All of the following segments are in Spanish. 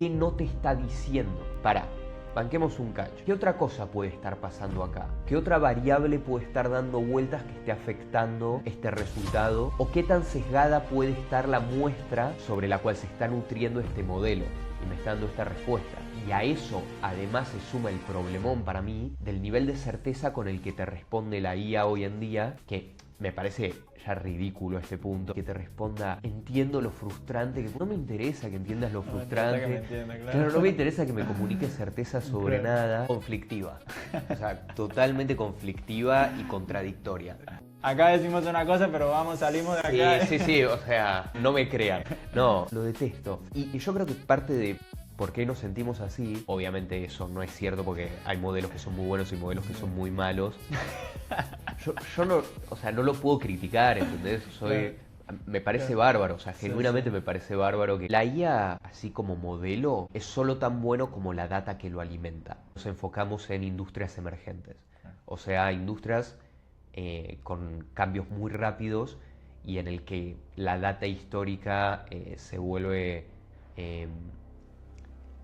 ¿Qué no te está diciendo? Pará, banquemos un cacho. ¿Qué otra cosa puede estar pasando acá? ¿Qué otra variable puede estar dando vueltas que esté afectando este resultado? ¿O qué tan sesgada puede estar la muestra sobre la cual se está nutriendo este modelo? Y me está dando esta respuesta. Y a eso además se suma el problemón para mí del nivel de certeza con el que te responde la IA hoy en día, que me parece ya ridículo a este punto, que te responda: entiendo lo frustrante, que no me interesa que entiendas lo frustrante, que me entienda, claro. Claro, no me interesa que me comuniques certeza sobre Claro. nada. Conflictiva, o sea, totalmente conflictiva y contradictoria. Acá decimos una cosa, pero salimos de acá. Sí, o sea, no me crean. No, lo detesto. Y yo creo que parte de por qué nos sentimos así, obviamente eso no es cierto porque hay modelos que son muy buenos y modelos que son muy malos. Yo no, o sea, no lo puedo criticar, ¿entendés? Me parece bárbaro, o sea, genuinamente me parece bárbaro que la IA, así como modelo, es solo tan bueno como la data que lo alimenta. Nos enfocamos en industrias emergentes, o sea, industrias con cambios muy rápidos y en el que la data histórica se vuelve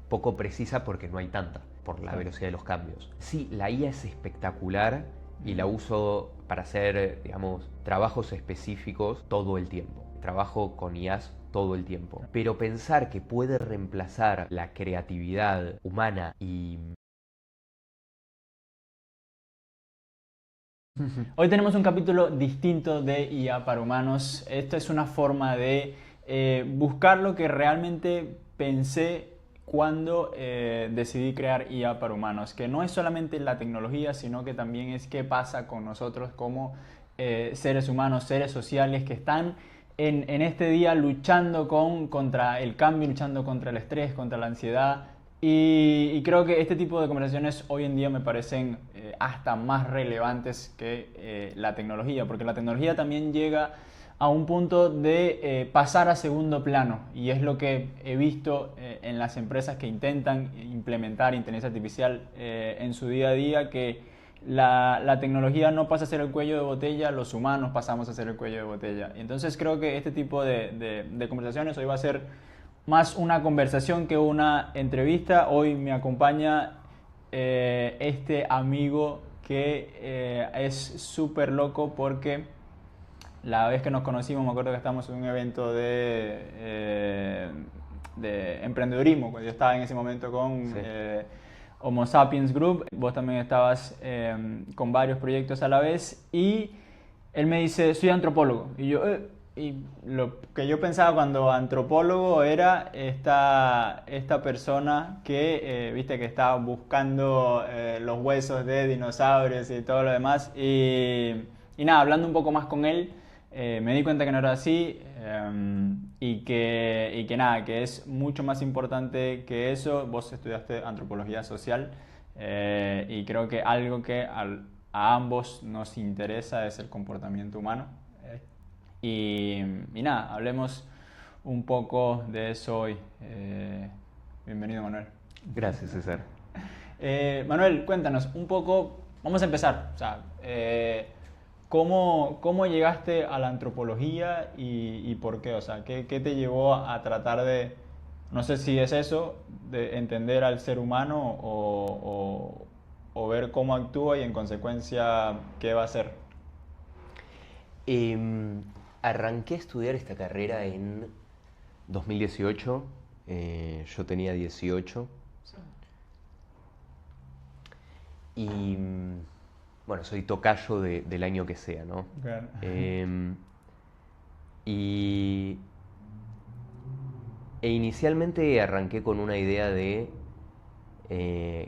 poco precisa porque no hay tanta, por la velocidad de los cambios. Sí, la IA es espectacular y la uso para hacer, digamos, trabajos específicos todo el tiempo. Trabajo con IAs todo el tiempo. Pero pensar que puede reemplazar la creatividad humana y... Hoy tenemos un capítulo distinto de IA para humanos. Esta es una forma de buscar lo que realmente pensé cuando decidí crear IA para humanos, que no es solamente la tecnología, sino que también es qué pasa con nosotros como seres humanos, seres sociales que están en este día luchando contra el cambio, luchando contra el estrés, contra la ansiedad. Y creo que este tipo de conversaciones hoy en día me parecen hasta más relevantes que la tecnología, porque la tecnología también llega a un punto de pasar a segundo plano, y es lo que he visto en las empresas que intentan implementar inteligencia artificial en su día a día, que la tecnología no pasa a ser el cuello de botella, los humanos pasamos a ser el cuello de botella. Entonces creo que este tipo de conversaciones hoy va a ser más una conversación que una entrevista. Hoy me acompaña este amigo que es súper loco porque la vez que nos conocimos, me acuerdo que estábamos en un evento de emprendedurismo, cuando yo estaba en ese momento con Homo Sapiens Group. Vos también estabas con varios proyectos a la vez, y él me dice: soy antropólogo. Y yo, y lo que yo pensaba cuando antropólogo era esta persona que, viste, que estaba buscando los huesos de dinosaurios y todo lo demás. Y nada, hablando un poco más con él, me di cuenta que no era así, y que nada, que es mucho más importante que eso. Vos estudiaste antropología social, y creo que algo que a ambos nos interesa es el comportamiento humano. Y nada, hablemos un poco de eso hoy. Bienvenido, Manuel. Gracias, César. Manuel, cuéntanos un poco, vamos a empezar. O sea, ¿cómo llegaste a la antropología y por qué? O sea, ¿qué te llevó a tratar de, no sé si es eso, de entender al ser humano o ver cómo actúa y en consecuencia qué va a hacer? Arranqué a estudiar esta carrera en 2018, yo tenía 18 y bueno, soy tocayo del año que sea, ¿no? Claro. E inicialmente arranqué con una idea de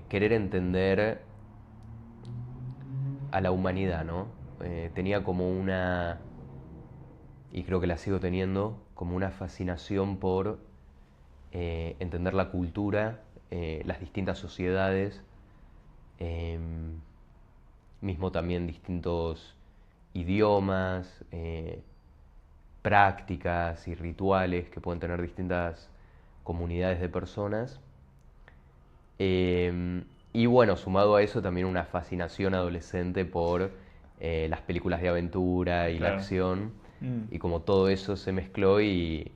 querer entender a la humanidad, ¿no? Tenía como una, y creo que la sigo teniendo, como una fascinación por entender la cultura, las distintas sociedades, mismo también distintos idiomas, prácticas y rituales que pueden tener distintas comunidades de personas. Y bueno, sumado a eso también una fascinación adolescente por las películas de aventura y la Claro. acción. Y como todo eso se mezcló y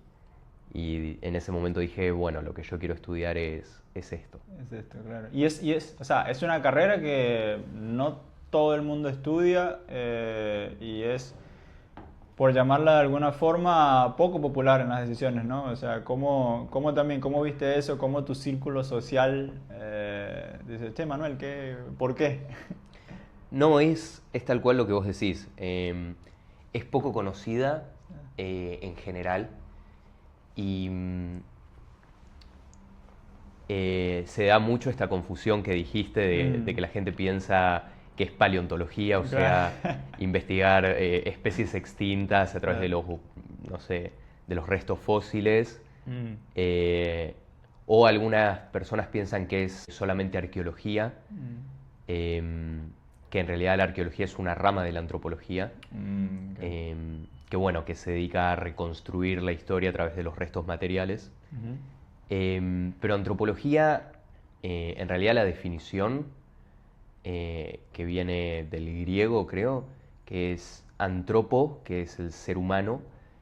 Y en ese momento dije, bueno, lo que yo quiero estudiar es esto. Es esto, claro. O sea, es una carrera que no todo el mundo estudia y es, por llamarla de alguna forma, poco popular en las decisiones, ¿no? O sea, ¿cómo viste eso? ¿Cómo tu círculo social dice, che, Manuel, por qué? No es tal cual lo que vos decís. Es poco conocida en general y se da mucho esta confusión que dijiste de que la gente piensa que es paleontología, o sea, investigar especies extintas a través de los, no sé, de los restos fósiles. O algunas personas piensan que es solamente arqueología, que en realidad la arqueología es una rama de la antropología, que bueno, que se dedica a reconstruir la historia a través de los restos materiales. Pero antropología, en realidad la definición, que viene del griego, creo, que es antropo, que es el ser humano,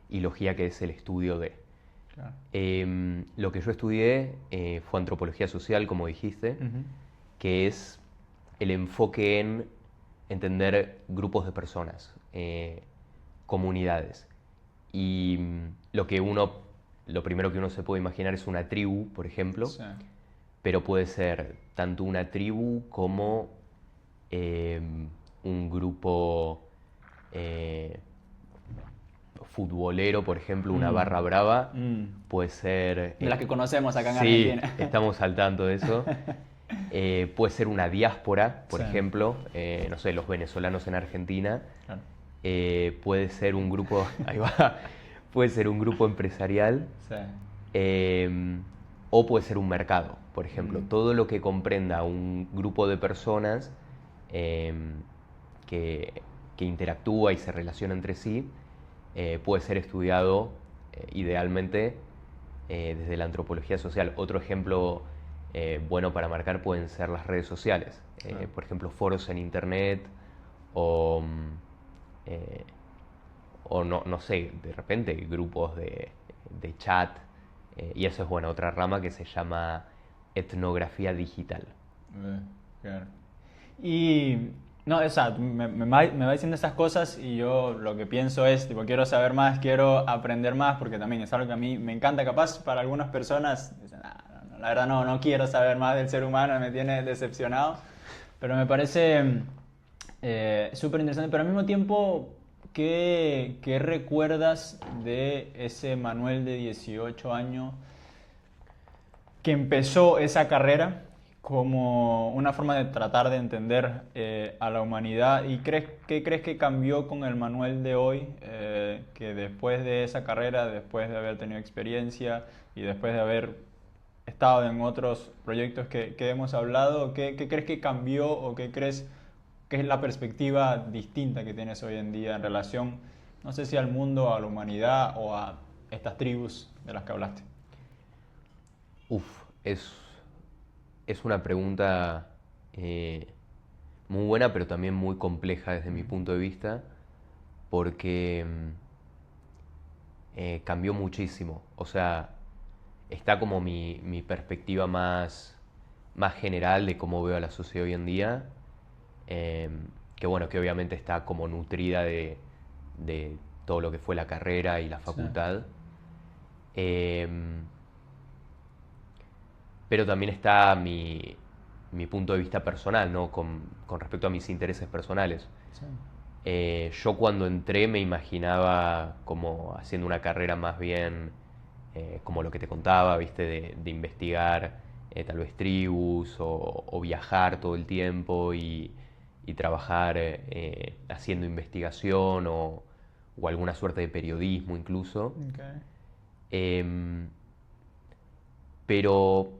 y logía, que es el estudio de. Claro. Lo que yo estudié fue antropología social, como dijiste, que es el enfoque en entender grupos de personas, comunidades. Y lo primero que uno se puede imaginar es una tribu, por ejemplo, Sí. pero puede ser tanto una tribu como un grupo futbolero, por ejemplo, una barra brava, puede ser... De las que conocemos acá en sí, Argentina. estamos al tanto de eso. Puede ser una diáspora, por Sí. ejemplo, no sé, los venezolanos en Argentina. Claro. Puede ser un grupo, ahí va, puede ser un grupo empresarial, Sí. o puede ser un mercado, por ejemplo. Todo lo que comprenda un grupo de personas que interactúa y se relaciona entre sí, puede ser estudiado idealmente desde la antropología social. Otro ejemplo bueno para marcar pueden ser las redes sociales. Por ejemplo, foros en internet o, no sé, de repente grupos de chat. Y eso es, bueno, otra rama que se llama etnografía digital. Claro. Y no, o sea, me va diciendo estas cosas y yo lo que pienso es, tipo, quiero saber más, quiero aprender más, porque también es algo que a mí me encanta. Capaz para algunas personas dicen, la verdad no quiero saber más del ser humano, me tiene decepcionado, pero me parece súper interesante. Pero al mismo tiempo, ¿qué recuerdas de ese Manuel de 18 años que empezó esa carrera como una forma de tratar de entender a la humanidad? ¿Y qué crees que cambió con el Manuel de hoy, que después de esa carrera, después de haber tenido experiencia y después de haber estado en otros proyectos que hemos hablado, qué crees que cambió o qué crees que es la perspectiva distinta que tienes hoy en día en relación, no sé si al mundo, a la humanidad o a estas tribus de las que hablaste? Uf, es una pregunta muy buena, pero también muy compleja desde mi punto de vista, porque cambió muchísimo. O sea, está como mi perspectiva más general de cómo veo a la sociedad hoy en día, que bueno, que obviamente está como nutrida de todo lo que fue la carrera y la facultad. Pero también está mi punto de vista personal, ¿no? Con respecto a mis intereses personales. Sí. Yo cuando entré me imaginaba como haciendo una carrera más bien como lo que te contaba, ¿viste? De investigar tal vez tribus o viajar todo el tiempo y trabajar haciendo investigación o alguna suerte de periodismo incluso. Okay. Pero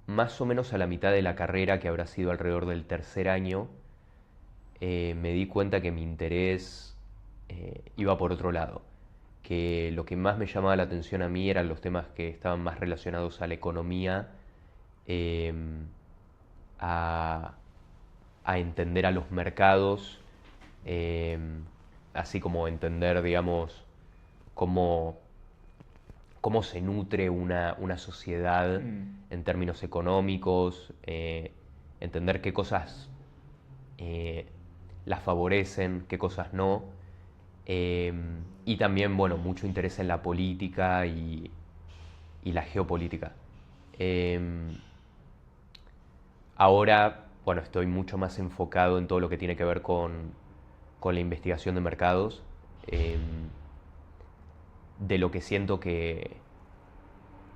más o menos a la mitad de la carrera, que habrá sido alrededor del tercer año, me di cuenta que mi interés iba por otro lado, que lo que más me llamaba la atención a mí eran los temas que estaban más relacionados a la economía, a entender a los mercados, así como entender, digamos, cómo cómo se nutre una sociedad en términos económicos, entender qué cosas las favorecen, qué cosas no. Y también, bueno, mucho interés en la política y la geopolítica. Ahora, bueno, estoy mucho más enfocado en todo lo que tiene que ver con la investigación de mercados, de lo que siento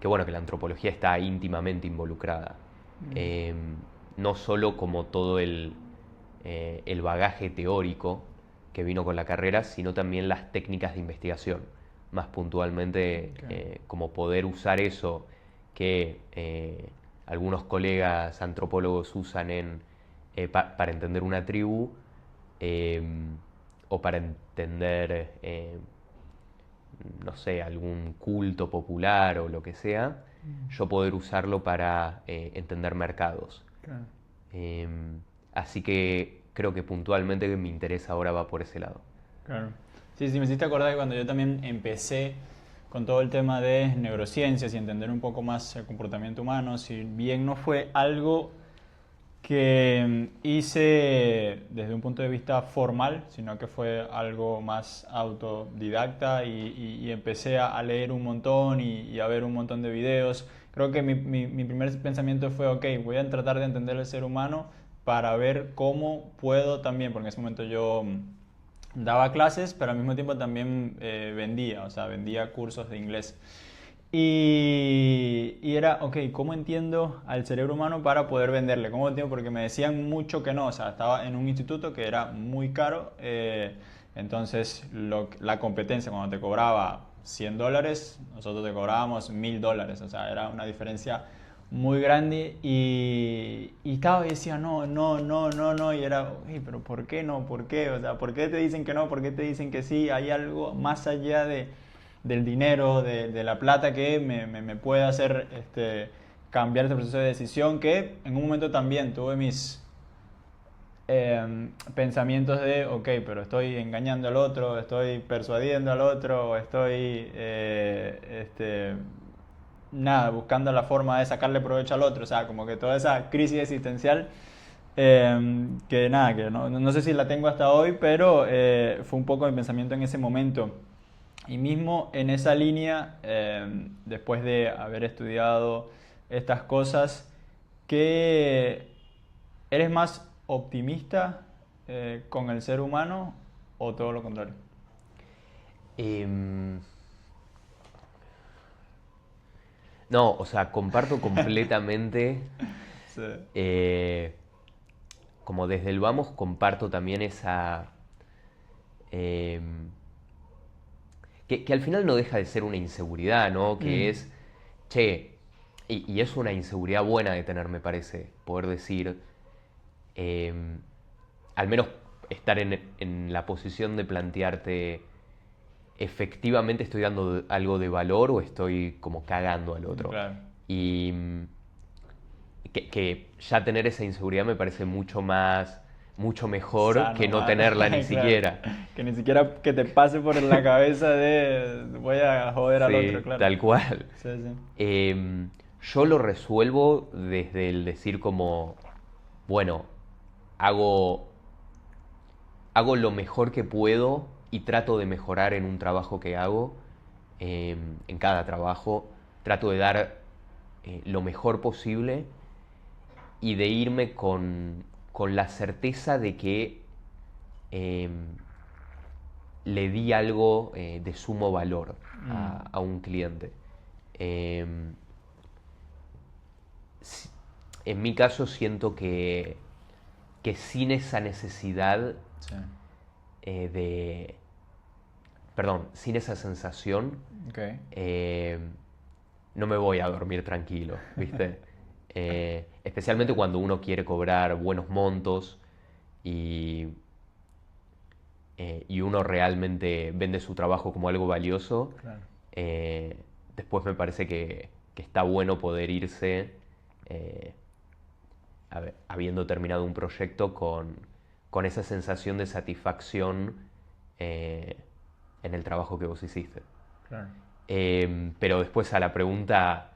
bueno, que la antropología está íntimamente involucrada. No solo como todo el bagaje teórico que vino con la carrera, sino también las técnicas de investigación. Más puntualmente, como poder usar eso que algunos colegas antropólogos usan para entender una tribu, o para entender, no sé, algún culto popular o lo que sea, yo poder usarlo para entender mercados. Claro. Así que creo que puntualmente mi interés ahora va por ese lado. Claro. Sí, me hiciste acordar que cuando yo también empecé con todo el tema de neurociencias y entender un poco más el comportamiento humano, si bien no fue algo que hice desde un punto de vista formal, sino que fue algo más autodidacta y empecé a leer un montón y a ver un montón de videos. Creo que mi primer pensamiento fue, ok, voy a tratar de entender el ser humano para ver cómo puedo también, porque en ese momento yo daba clases, pero al mismo tiempo también vendía, o sea, vendía cursos de inglés. Y era, ok, ¿cómo entiendo al cerebro humano para poder venderle? ¿Cómo entiendo? Porque me decían mucho que no, o sea, estaba en un instituto que era muy caro, entonces la competencia cuando te cobraba $100, nosotros te cobrábamos $1000, o sea, era una diferencia muy grande y estaba y decía no, y era, "Ey, pero ¿por qué no? ¿Por qué? O sea, ¿por qué te dicen que no? ¿Por qué te dicen que sí? Hay algo más allá del dinero, de la plata que me puede hacer cambiar este proceso de decisión, que en un momento también tuve mis pensamientos de, ok, pero estoy engañando al otro, estoy persuadiendo al otro, estoy nada, buscando la forma de sacarle provecho al otro, o sea, como que toda esa crisis existencial, que nada, que no sé si la tengo hasta hoy, pero fue un poco mi pensamiento en ese momento. Y mismo en esa línea, después de haber estudiado estas cosas, ¿qué eres más optimista con el ser humano o todo lo contrario? No, o sea, comparto completamente. Sí. Como desde el vamos, comparto también esa. Que al final no deja de ser una inseguridad, ¿no? Que es, che, y es una inseguridad buena de tener, me parece, poder decir, al menos estar en la posición de plantearte, efectivamente estoy dando algo de valor o estoy como cagando al otro. Claro. Y que ya tener esa inseguridad me parece mucho mejor Sano, que no mano. tenerla ni Claro. siquiera. Que ni siquiera que te pase por la cabeza de voy a joder al Sí, otro, claro. tal cual. Sí, sí. Yo lo resuelvo desde el decir como, bueno, hago lo mejor que puedo y trato de mejorar en un trabajo que hago, en cada trabajo, trato de dar lo mejor posible y de irme con la certeza de que le di algo de sumo valor a un cliente. En mi caso siento que sin esa necesidad Sí. sin esa sensación, Okay. no me voy a dormir tranquilo, ¿viste? Especialmente cuando uno quiere cobrar buenos montos y uno realmente vende su trabajo como algo valioso. Claro. Después me parece que está bueno poder irse habiendo terminado un proyecto con esa sensación de satisfacción en el trabajo que vos hiciste. Claro. Pero después a la pregunta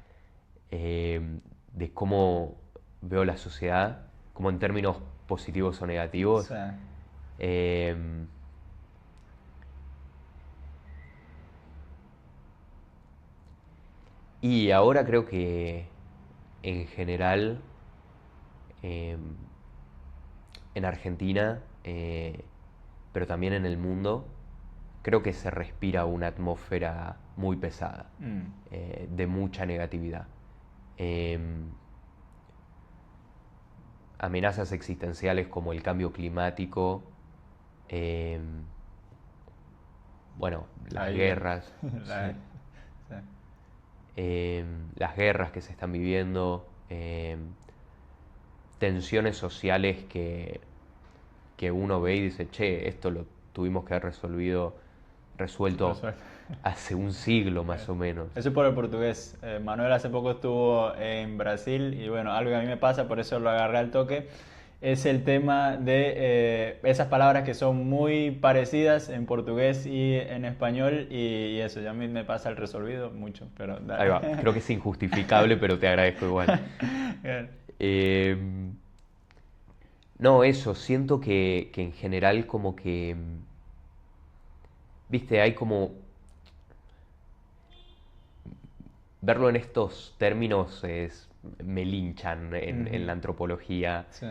de cómo veo la sociedad, como en términos positivos o negativos, Sí. eh, y ahora creo que en general eh, en Argentina, pero también en el mundo, creo que se respira una atmósfera muy pesada, de mucha negatividad. Eh, Amenazas existenciales como el cambio climático, eh, bueno, las Ahí, guerras, la- sí. sí. Las guerras que se están viviendo, tensiones sociales que uno ve y dice, che, esto lo tuvimos que haber resuelto Resuelto. hace un siglo más o menos. Eso es por el portugués. Manuel hace poco estuvo en Brasil y bueno, algo que a mí me pasa, por eso lo agarré al toque, es el tema de esas palabras que son muy parecidas en portugués y en español y eso, ya a mí me pasa el resolvido mucho, pero Ahí va, creo que es injustificable, pero te agradezco igual. Bien. Eh, no, eso, siento que en general como que, viste, hay como verlo en estos términos me linchan en la antropología Sí.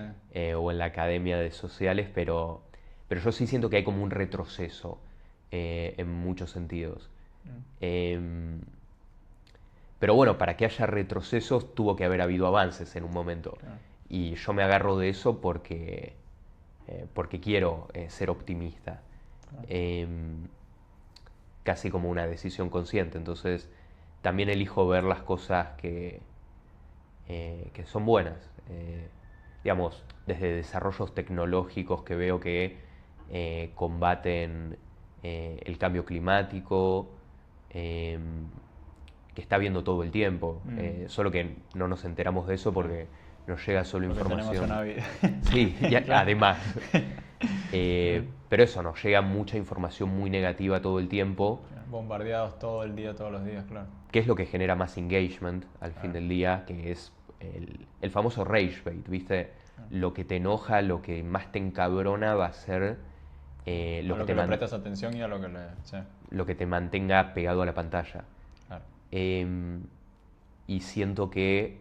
o en la academia de sociales, pero yo sí siento que hay como un retroceso en muchos sentidos. Em, pero bueno, para que haya retrocesos tuvo que haber habido avances en un momento. Claro. Y yo me agarro de eso porque quiero ser optimista. Claro. Casi como una decisión consciente. Entonces también elijo ver las cosas que son buenas. Digamos, desde desarrollos tecnológicos que veo que combaten el cambio climático, que está viendo todo el tiempo. Solo que no nos enteramos de eso porque nos llega solo Porque tenemos información. una vida. Sí, y además. Pero eso, nos llega mucha información muy negativa todo el tiempo, Bombardeados todo el día, todos los días, claro. que es lo que genera más engagement al fin del día, que es el famoso rage bait, ¿viste? Lo que te enoja, lo que más te encabrona va a ser A lo que le prestas atención y a lo que le... Sí, lo que te mantenga pegado a la pantalla. claro. Y siento que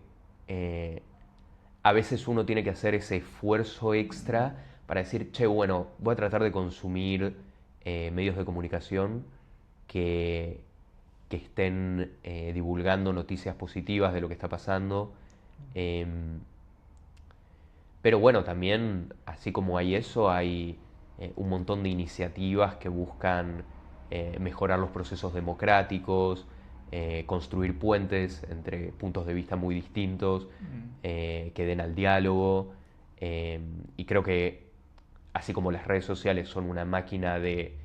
a veces uno tiene que hacer ese esfuerzo extra para decir, che, bueno, voy a tratar de consumir medios de comunicación que estén divulgando noticias positivas de lo que está pasando. Pero bueno, también, así como hay eso, hay un montón de iniciativas que buscan mejorar los procesos democráticos, construir puentes entre puntos de vista muy distintos, que den al diálogo. Y creo que, así como las redes sociales son una máquina de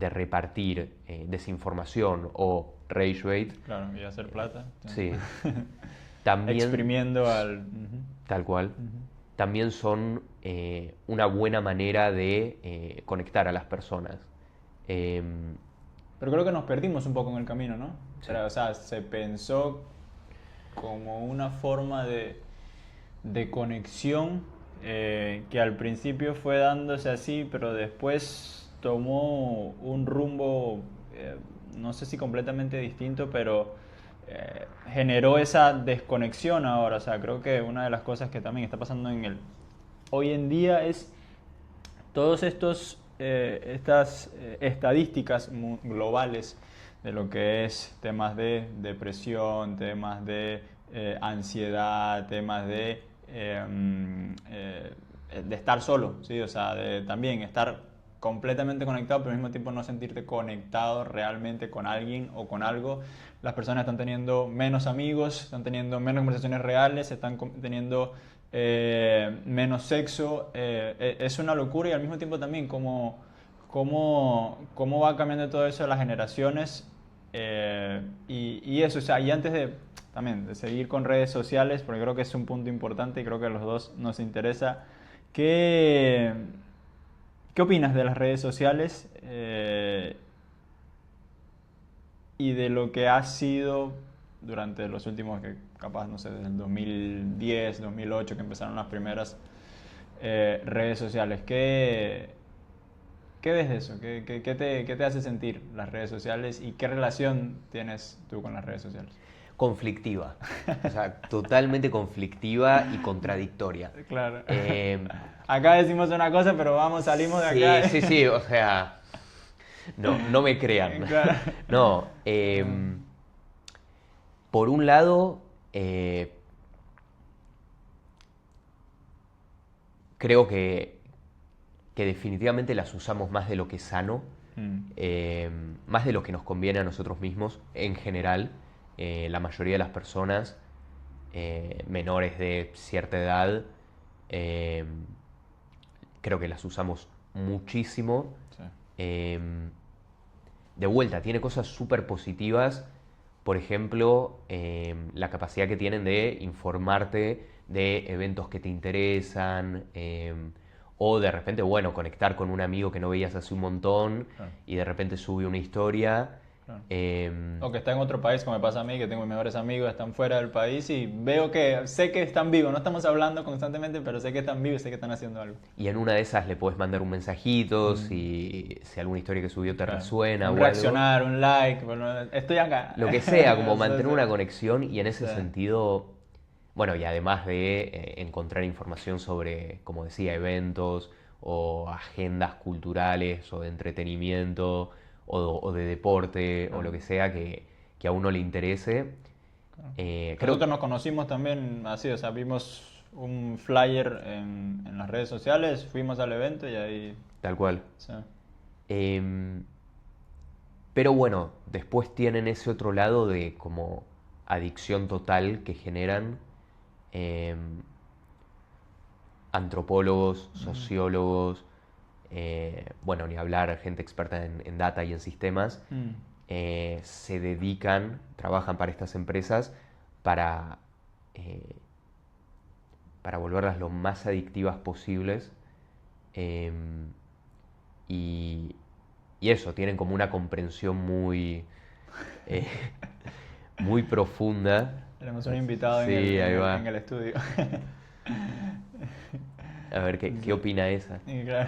repartir desinformación o rage bait, Claro, y hacer plata. sí, también, Exprimiendo al... tal cual, también son una buena manera de conectar a las personas. Pero creo que nos perdimos un poco en el camino, ¿no? Sí. O sea, se pensó como una forma de conexión que al principio fue dándose así, pero después tomó un rumbo, no sé si completamente distinto, pero generó esa desconexión ahora. O sea, creo que una de las cosas que también está pasando hoy en día es todos estas estadísticas globales de lo que es temas de depresión, temas de ansiedad, temas de estar solo, ¿sí? O sea, de también estar completamente conectado, pero al mismo tiempo no sentirte conectado realmente con alguien o con algo. Las personas están teniendo menos amigos, están teniendo menos conversaciones reales, están teniendo menos sexo. Es una locura y al mismo tiempo también cómo va cambiando todo eso de las generaciones. Y eso, o sea, y antes también de seguir con redes sociales, porque creo que es un punto importante y creo que a los dos nos interesa, ¿qué opinas de las redes sociales y de lo que ha sido durante los últimos, que capaz, no sé, desde el 2010, 2008, que empezaron las primeras redes sociales. ¿Qué ves de eso? ¿Qué te hace sentir las redes sociales y qué relación tienes tú con las redes sociales? Conflictiva. O sea, totalmente conflictiva y contradictoria. Claro. Acá decimos una cosa, pero salimos de acá. Sí, o sea, no me crean. Claro. No, por un lado, creo que definitivamente las usamos más de lo que es sano, más de lo que nos conviene a nosotros mismos en general. La mayoría de las personas menores de cierta edad creo que las usamos muchísimo. Sí. De vuelta, tiene cosas súper positivas. Por ejemplo, la capacidad que tienen de informarte de eventos que te interesan, o de repente, bueno, conectar con un amigo que no veías hace un montón, Claro. y de repente sube una historia. Claro. O que está en otro país, como me pasa a mí, que tengo mis mejores amigos, están fuera del país y sé que están vivos. No estamos hablando constantemente, pero sé que están vivos y sé que están haciendo algo. Y en una de esas le puedes mandar un mensajito si alguna historia que subió te Claro. resuena. Un o reaccionar, un like, bueno, estoy acá. Lo que sea, como Sí, mantener sí. una conexión, y en ese Sí. sentido, bueno, y además de encontrar información sobre, como decía, eventos o agendas culturales o de entretenimiento o de deporte o lo que sea que a uno le interese. Creo Nosotros nos conocimos también así, o sea, vimos un flyer en las redes sociales, fuimos al evento y ahí... tal cual. Sí. Pero bueno, después tienen ese otro lado de como adicción total que generan antropólogos, sociólogos, bueno, ni hablar, gente experta en data y en sistemas, se dedican, trabajan para estas empresas para volverlas lo más adictivas posibles. Y eso, tienen como una comprensión muy profunda. Tenemos un invitado Sí, ahí va. en el estudio. A ver, ¿qué opina esa? Claro.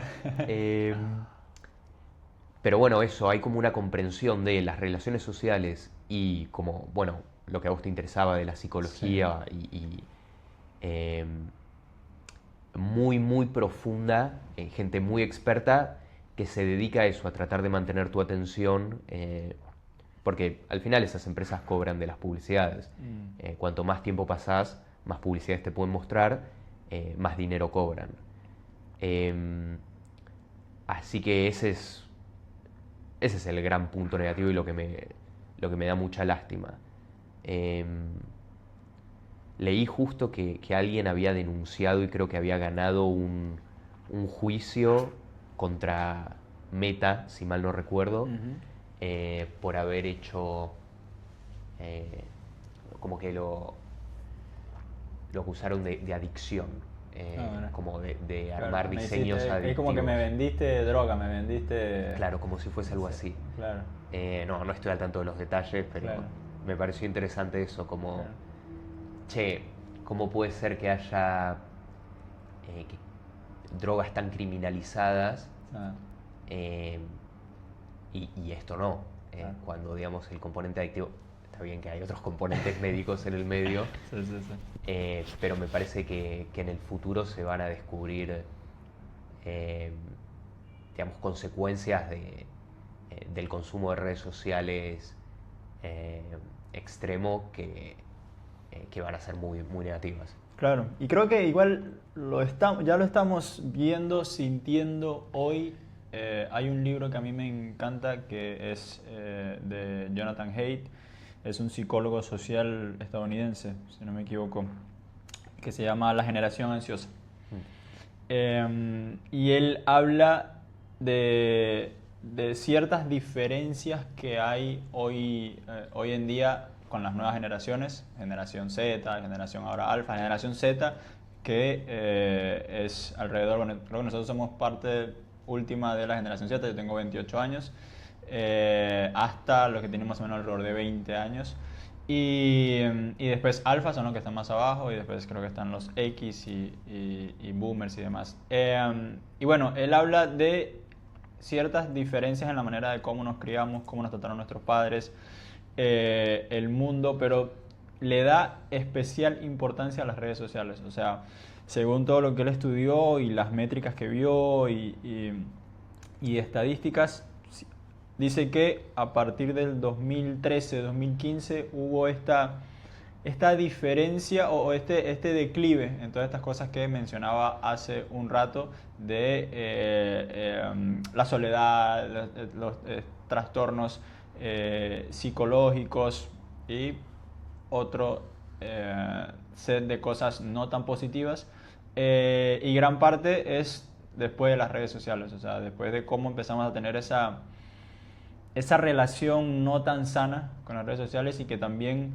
Pero bueno, eso, hay como una comprensión de las relaciones sociales y como, bueno, lo que a vos te interesaba de la psicología y muy profunda, gente muy experta que se dedica a eso, a tratar de mantener tu atención, porque al final esas empresas cobran de las publicidades. Cuanto más tiempo pasás, más publicidades te pueden mostrar, más dinero cobran. Así que ese es el gran punto negativo y lo que me da mucha lástima. Leí justo que alguien había denunciado y creo que había ganado un juicio contra Meta, si mal no recuerdo, por haber hecho como que lo acusaron de adicción, Bueno. como de Claro, armar me diseños adictivos. es como que me vendiste droga, me vendiste... Claro, como si fuese algo así. Claro. No estoy al tanto de los detalles, pero Claro. me pareció interesante eso, como, Claro. che, ¿cómo puede ser que haya drogas tan criminalizadas Ah, y esto no? Claro. Cuando, digamos, el componente adictivo, está bien que hay otros componentes médicos en el medio, sí, sí, sí. pero me parece que en el futuro se van a descubrir, digamos, consecuencias del consumo de redes sociales extremo que van a ser muy negativas. Claro, y creo que igual ya lo estamos viendo, sintiendo hoy. Hay un libro que a mí me encanta que es de Jonathan Haidt, es un psicólogo social estadounidense, si no me equivoco, que se llama La generación ansiosa. Y él habla de ciertas diferencias que hay hoy en día con las nuevas generaciones, generación Z, generación ahora alfa, generación Z, que es alrededor, bueno, creo que nosotros somos parte última de la generación Z, yo tengo 28 años, hasta los que tienen más o menos alrededor de 20 años. Y después alfa son los que están más abajo, y después creo que están los X y boomers y demás. Y bueno, él habla de ciertas diferencias en la manera de cómo nos criamos, cómo nos trataron nuestros padres, el mundo, pero le da especial importancia a las redes sociales. O sea, según todo lo que él estudió y las métricas que vio y estadísticas, dice que a partir del 2013-2015 hubo esta diferencia o este declive en todas estas cosas que mencionaba hace un rato de la soledad, los trastornos psicológicos y otro set de cosas no tan positivas. Y gran parte es después de las redes sociales, o sea, después de cómo empezamos a tener esa relación no tan sana con las redes sociales, y que también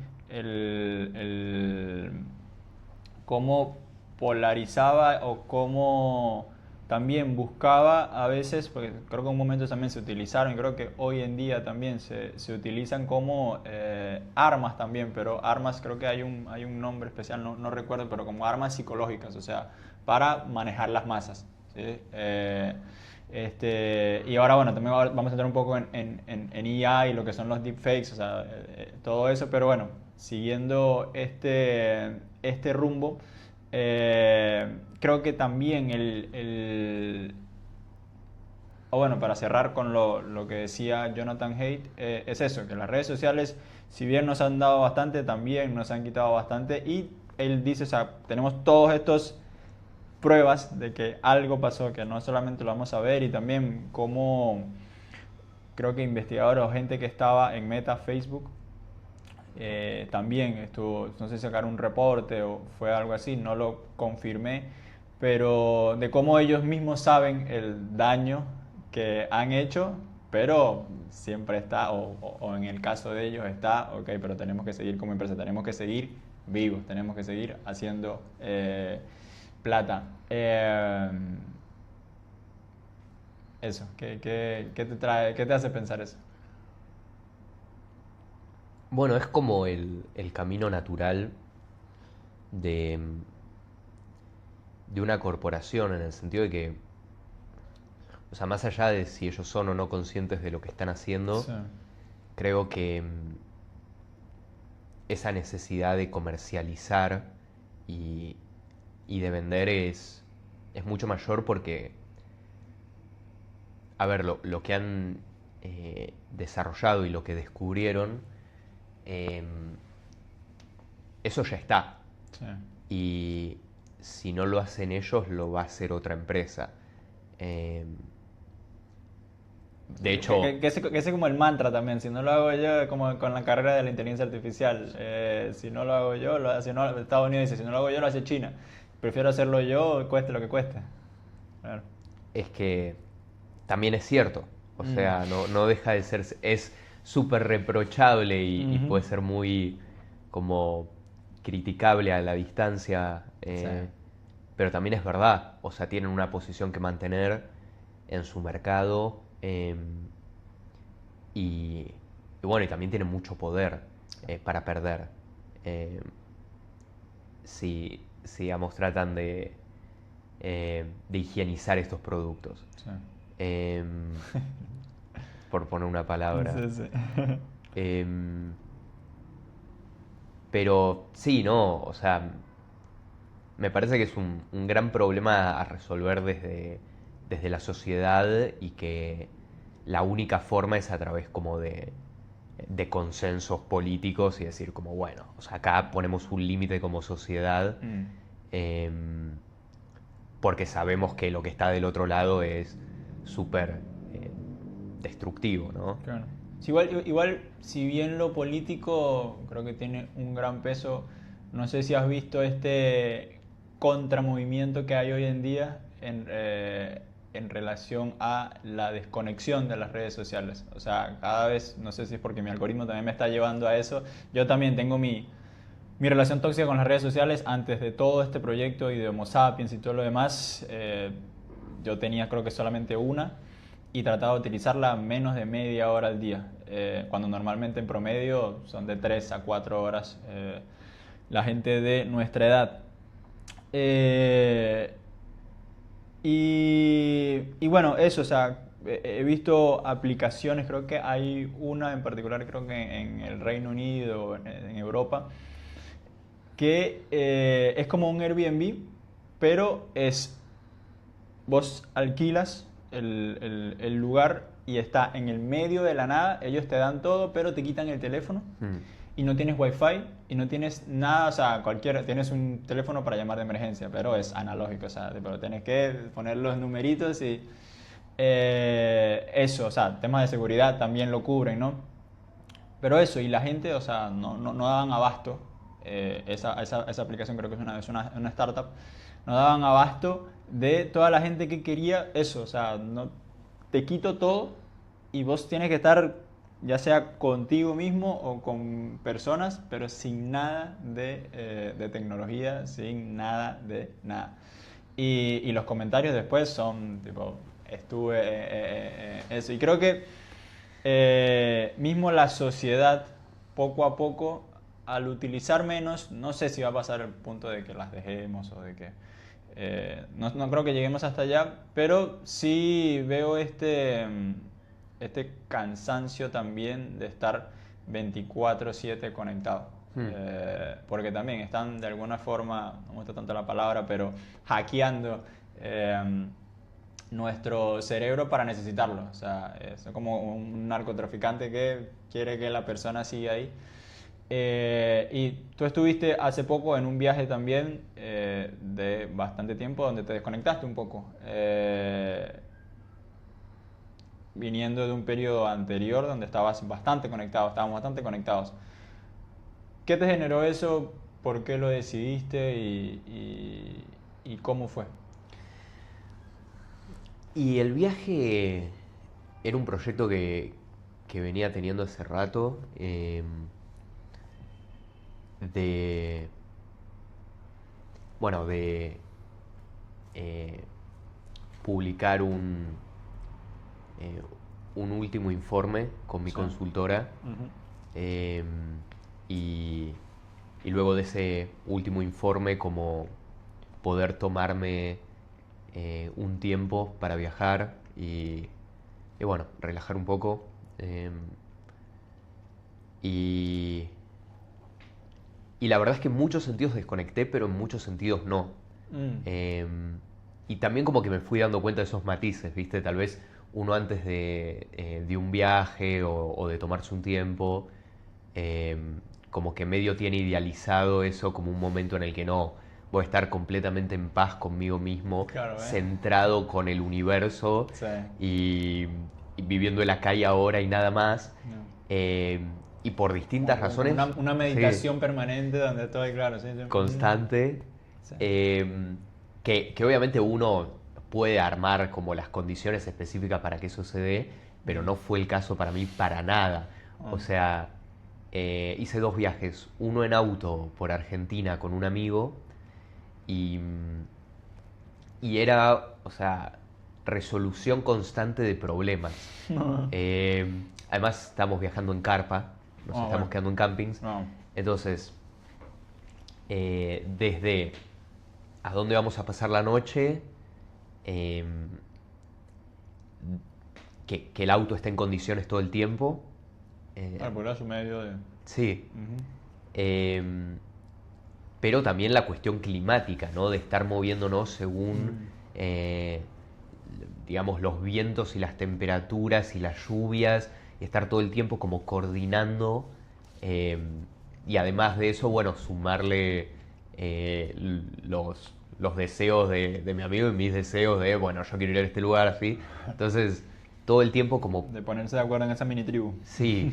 cómo polarizaba o cómo también buscaba a veces, porque creo que en un momento también se utilizaron, y creo que hoy en día también se utilizan como armas también, pero armas, creo que hay un nombre especial, no recuerdo, pero como armas psicológicas, o sea, para manejar las masas, ¿sí? Y ahora, bueno, también vamos a entrar un poco en IA y lo que son los deepfakes, o sea, todo eso, pero bueno, siguiendo este rumbo, creo que también o bueno, para cerrar con lo que decía Jonathan Haidt, es eso, que las redes sociales, si bien nos han dado bastante, también nos han quitado bastante, y él dice, o sea, tenemos todos estos pruebas de que algo pasó, que no solamente lo vamos a ver, y también como creo que investigadores o gente que estaba en Meta, Facebook, también estuvo, no sé si sacaron un reporte o fue algo así, no lo confirmé, pero de cómo ellos mismos saben el daño que han hecho, pero siempre está, o en el caso de ellos está, ok, pero tenemos que seguir como empresa, tenemos que seguir vivos, tenemos que seguir haciendo plata. Eso, ¿qué te trae, qué te hace pensar eso? Bueno, es como el camino natural de, de una corporación, en el sentido de que, o sea, más allá de si ellos son o no conscientes de lo que están haciendo, Sí. creo que esa necesidad de comercializar y, y de vender es mucho mayor porque, a ver, lo que han desarrollado y lo que descubrieron, eh, eso ya está. Sí. Y si no lo hacen ellos, lo va a hacer otra empresa. De hecho, Que ese como el mantra también, si no lo hago yo, como con la carrera de la inteligencia artificial, si no lo hago yo, si no, Estados Unidos dice, si no lo hago yo, lo hace China. Prefiero hacerlo yo, cueste lo que cueste. Claro. es que también es cierto. O sea, no deja de ser, es súper reprochable y Ujú. puede ser muy como criticable a la distancia, Sí. pero también es verdad. O sea, tienen una posición que mantener en su mercado, y bueno, y también tienen mucho poder para perder. Eh, si digamos, tratan de higienizar estos productos. Sí. Em, por poner una palabra. Sí, sí. Em, pero sí, no, o sea, me parece que es un gran problema a resolver desde la sociedad, y que la única forma es a través como de consensos políticos y decir como, bueno, o sea, acá ponemos un límite como sociedad, em, porque sabemos que lo que está del otro lado es súper destructivo, ¿no? Claro. Sí, igual, si bien lo político creo que tiene un gran peso, no sé si has visto este contramovimiento que hay hoy en día en relación a la desconexión de las redes sociales. O sea, cada vez, no sé si es porque mi algoritmo también me está llevando a eso, yo también tengo mi relación tóxica con las redes sociales. Antes de todo este proyecto y de Homo Sapiens y todo lo demás, yo tenía creo que solamente una. y trataba de utilizarla menos de media hora al día, cuando normalmente en promedio son de 3 a 4 horas la gente de nuestra edad. Eh, y bueno, eso, o sea, he visto aplicaciones, creo que hay una en particular, creo que en el Reino Unido, en Europa, que es como un Airbnb, pero vos alquilas el lugar y está en el medio de la nada, ellos te dan todo, pero te quitan el teléfono y no tienes wifi y no tienes nada, o sea, tienes un teléfono para llamar de emergencia, pero es analógico, o sea, pero tienes que poner los numeritos y eso, o sea, temas de seguridad también lo cubren, ¿no? Pero eso, y la gente, o sea, no daban abasto, esa aplicación creo que es una startup, no daban abasto de toda la gente que quería eso, o sea, no, te quito todo y vos tienes que estar ya sea contigo mismo o con personas, pero sin nada de tecnología, sin nada de nada. Y los comentarios después son tipo, eso. Y creo que mismo la sociedad, poco a poco, al utilizar menos, no sé si va a pasar el punto de que las dejemos o de que... no creo que lleguemos hasta allá, pero sí veo este cansancio también de estar 24/7 conectado. Porque también están de alguna forma, no me gusta tanto la palabra, pero hackeando nuestro cerebro para necesitarlo. O sea, es como un narcotraficante que quiere que la persona siga ahí. Y tú estuviste hace poco en un viaje también de bastante tiempo donde te desconectaste un poco, viniendo de un periodo anterior donde estabas bastante conectado, estábamos bastante conectados. ¿Qué te generó eso? ¿Por qué lo decidiste? ¿Y cómo fue? Y el viaje era un proyecto que venía teniendo hace rato, de, bueno, de publicar un último informe con mi Sí. consultora. Ujú. eh, y, y luego de ese último informe como poder tomarme un tiempo para viajar y bueno, relajar un poco. Y, y la verdad es que en muchos sentidos desconecté, pero en muchos sentidos no. Mm. Eh, y también como que me fui dando cuenta de esos matices, ¿viste? Tal vez uno antes de un viaje o de tomarse un tiempo, eh, como que medio tiene idealizado eso como un momento en el que no, voy a estar completamente en paz conmigo mismo, Claro, ¿eh? centrado con el universo Sí. y, y viviendo el acá y ahora y nada más. No. Eh, y por distintas Como razones... una sí, meditación permanente donde estoy, claro, sí, sí. constante, Sí. que obviamente uno puede armar como las condiciones específicas para que eso se dé, pero no fue el caso para mí para nada. O sea, hice 2 viajes, uno en auto por Argentina con un amigo y, y era, o sea, resolución constante de problemas. Además estamos viajando en carpa, nos estamos Bueno. quedando en campings, No. entonces desde a dónde vamos a pasar la noche, eh, que el auto esté en condiciones todo el tiempo. Claro, porque era su medio de... Sí. Ujú. Eh, pero también la cuestión climática, ¿no? De estar moviéndonos según, digamos, los vientos y las temperaturas y las lluvias, y estar todo el tiempo como coordinando. Y además de eso, bueno, sumarle los deseos de mi amigo y mis deseos de, bueno, yo quiero ir a este lugar así. Entonces, todo el tiempo como... De ponerse de acuerdo en esa mini tribu. Sí,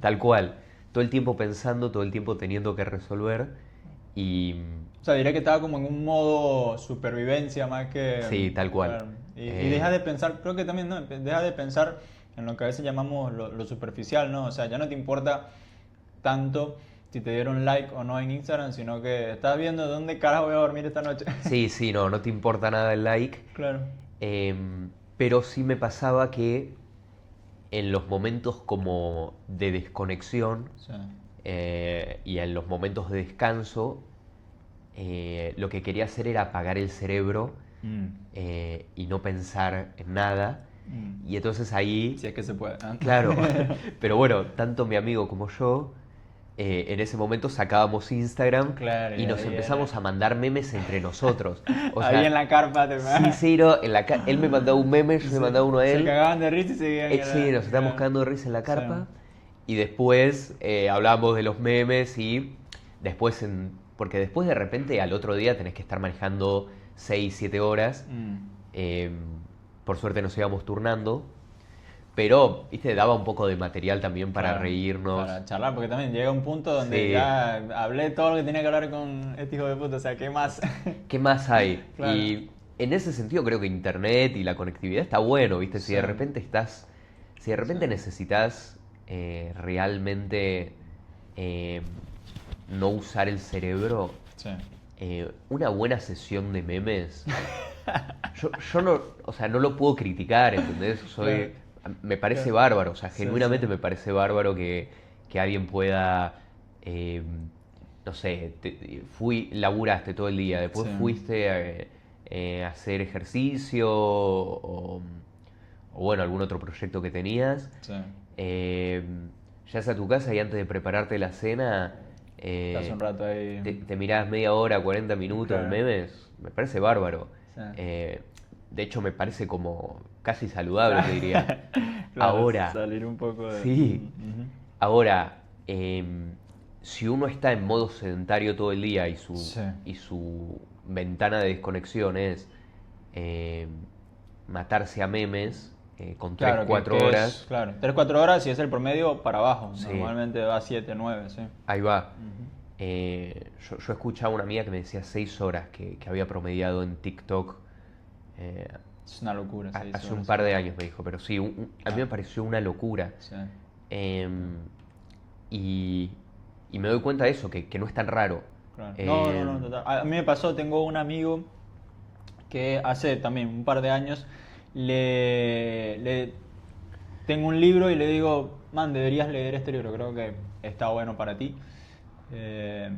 tal cual. Todo el tiempo pensando, todo el tiempo teniendo que resolver. Y O sea, diría que estaba como en un modo supervivencia más que... sí, tal cual. Claro. Y deja de pensar, creo que también, ¿no? Deja de pensar en lo que a veces llamamos lo superficial, ¿no? O sea, ya no te importa tanto si te dieron like o no en Instagram, sino que estás viendo dónde carajo voy a dormir esta noche. Sí, sí, no te importa nada el like. Claro. Eh, Pero sí me pasaba que en los momentos como de desconexión Sí. y en los momentos de descanso, lo que quería hacer era apagar el cerebro Mm. y no pensar en nada. Mm. Y entonces ahí, Si es que se puede. ¿Eh? claro, pero bueno, tanto mi amigo como yo, en ese momento sacábamos Instagram Claro, y y nos ahí empezamos era. a mandar memes entre nosotros. O Ahí en sea, la carpa te sí, sí, no, él me mandaba un meme, yo le mandaba uno a se él. cagaban de risa y seguían. Sí, nos estábamos cagando de risa en la Sí. carpa. Y después hablábamos de los memes y después, porque después de repente al otro día tenés que estar manejando 6 7 horas. Mm. Eh, por suerte nos íbamos turnando. Pero, viste, daba un poco de material también para Claro, reírnos. para charlar, porque también llega un punto donde Sí. ya hablé todo lo que tenía que hablar con este hijo de puta, o sea, ¿qué más? ¿Qué más hay? Claro. Y en ese sentido creo que internet y la conectividad está bueno, ¿viste? Si Sí. de repente si de repente Sí. necesitas realmente no usar el cerebro, Sí. una buena sesión de memes, yo no, o sea, no lo puedo criticar, ¿entendés? Me parece Claro. bárbaro, o sea, Sí, genuinamente sí. me parece bárbaro que alguien pueda, no sé, laburaste todo el día, después Sí. fuiste a hacer ejercicio o bueno, algún otro proyecto que tenías, Sí. eh, llegas a tu casa y antes de prepararte la cena, Estás un rato ahí. te mirás media hora, 40 minutos de Claro. memes, me parece bárbaro. Sí. De hecho, me parece como casi saludable, te diría. Claro, Ahora, salir un poco de. sí. Ujú. Ahora, si uno está en modo sedentario todo el día Sí. y su ventana de desconexión es eh, matarse a memes con 3 Claro, 4 que horas, es, claro, 3-4 horas y es el promedio para abajo. Sí. Normalmente va 7-9, sí. ahí va. Ujú. Yo escuchaba a una amiga que me decía 6 horas que había promediado en TikTok. eh, Es una locura, 6 Hace un horas. par de años me dijo, pero sí, a mí me pareció una locura. Sí. Em, y, y me doy cuenta de eso, que no es tan raro. Claro. No, Em, total. A mí me pasó, tengo un amigo que hace también un par de años le tengo un libro y le digo, man, deberías leer este libro, creo que está bueno para ti. Eh,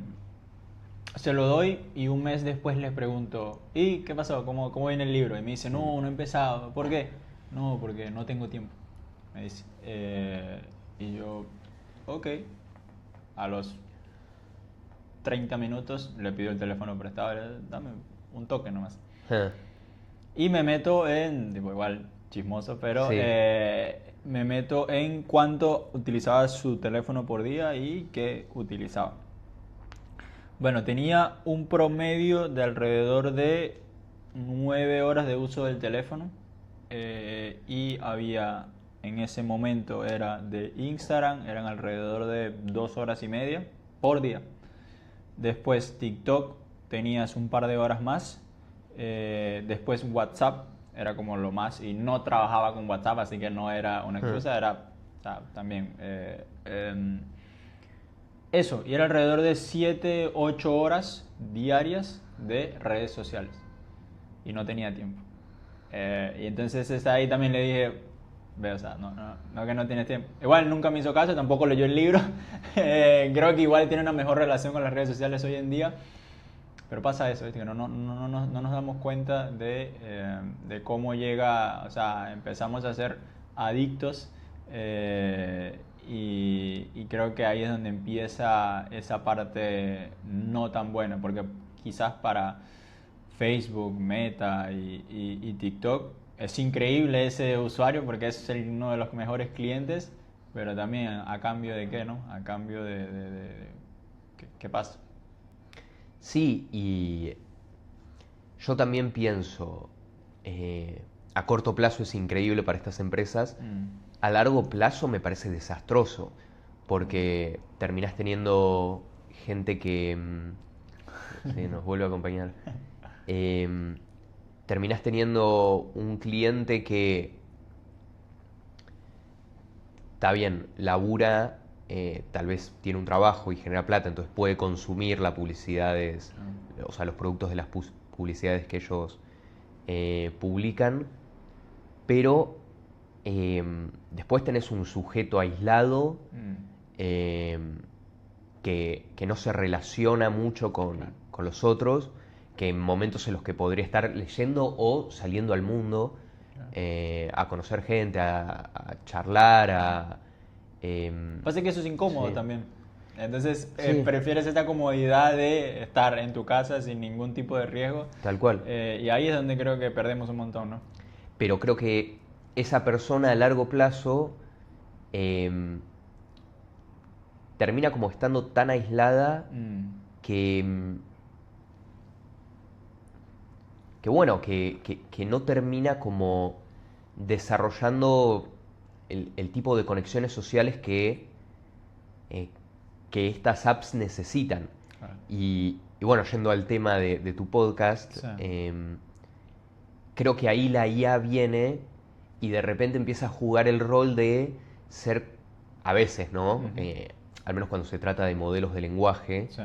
Se lo doy y un mes después les pregunto, ¿y qué pasó? ¿Cómo viene el libro? Y me dice, no he empezado. ¿Por qué? No, porque no tengo tiempo. Me dice. Y yo, ok. A los 30 minutos le pido el teléfono prestado, dame un toque nomás. eh, Y me meto en, tipo, igual chismoso, pero Sí. me meto en cuánto utilizaba su teléfono por día y qué utilizaba. Bueno, tenía un promedio de alrededor de 9 horas de uso del teléfono y había en ese momento era de Instagram, eran alrededor de 2 horas y media por día. Después TikTok tenías un par de horas más. Después WhatsApp era como lo más y no trabajaba con WhatsApp, así que no era una excusa, era o sea, también eso, y era alrededor de 7-8 horas diarias de redes sociales. Y no tenía tiempo. Y entonces ahí también le dije, ve, o sea, no que no tienes tiempo. Igual nunca me hizo caso, tampoco leyó el libro. Creo que igual tiene una mejor relación con las redes sociales hoy en día. Pero pasa eso, ¿viste? Que no nos damos cuenta de cómo llega, o sea, empezamos a ser adictos y creo que ahí es donde empieza esa parte no tan buena, porque quizás para Facebook, Meta y TikTok es increíble ese usuario porque es uno de los mejores clientes, pero también a cambio de qué, ¿no? A cambio de ¿qué pasa? Sí, y yo también pienso, a corto plazo es increíble para estas empresas, a largo plazo me parece desastroso, porque terminás teniendo gente que sí, nos vuelve a acompañar. Terminás teniendo un cliente que está bien, labura, tal vez tiene un trabajo y genera plata, entonces puede consumir las publicidades, o sea, los productos de las publicidades que ellos publican, pero después tenés un sujeto aislado que no se relaciona mucho con los otros, que en momentos en los que podría estar leyendo o saliendo al mundo a conocer gente, a charlar, Pasa que eso es incómodo sí. también. Entonces, Sí, prefieres esta comodidad de estar en tu casa sin ningún tipo de riesgo. tal cual. Y ahí es donde creo que perdemos un montón, ¿no? Pero creo que esa persona a largo plazo eh, termina como estando tan aislada Mm, que, que bueno, que no termina como desarrollando el tipo de conexiones sociales eh, que estas apps necesitan. claro. Y bueno, yendo al tema de tu podcast, Sí. Creo que ahí la IA viene y de repente empieza a jugar el rol de ser, a veces, ¿no? Ujú. Al menos cuando se trata de modelos de lenguaje, Sí.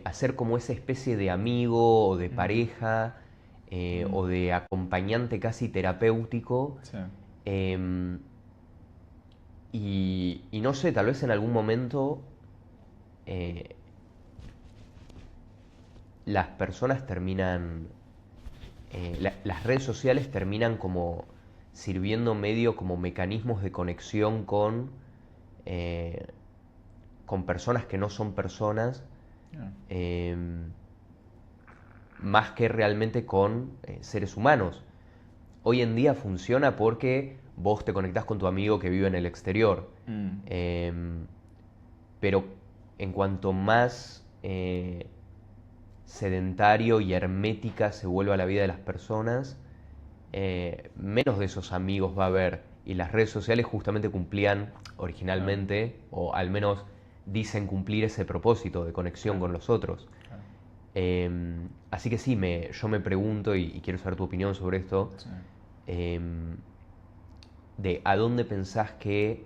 hacer como esa especie de amigo o de Mm, pareja mm, o de acompañante casi terapéutico. sí. eh, y no sé, tal vez en algún momento eh, las personas terminan, las redes sociales terminan como sirviendo medio como mecanismos de conexión eh, con personas que no son personas, Yeah. eh, más que realmente con seres humanos. Hoy en día funciona porque vos te conectás con tu amigo que vive en el exterior. Mm, Eh, pero en cuanto más sedentario y hermética se vuelva la vida de las personas, menos de esos amigos va a haber. Y las redes sociales justamente cumplían claro, originalmente, o al menos dicen cumplir ese propósito de conexión claro, con los otros. claro. Así que sí, yo me pregunto, y quiero saber tu opinión sobre esto, Sí. eh, de a dónde pensás que,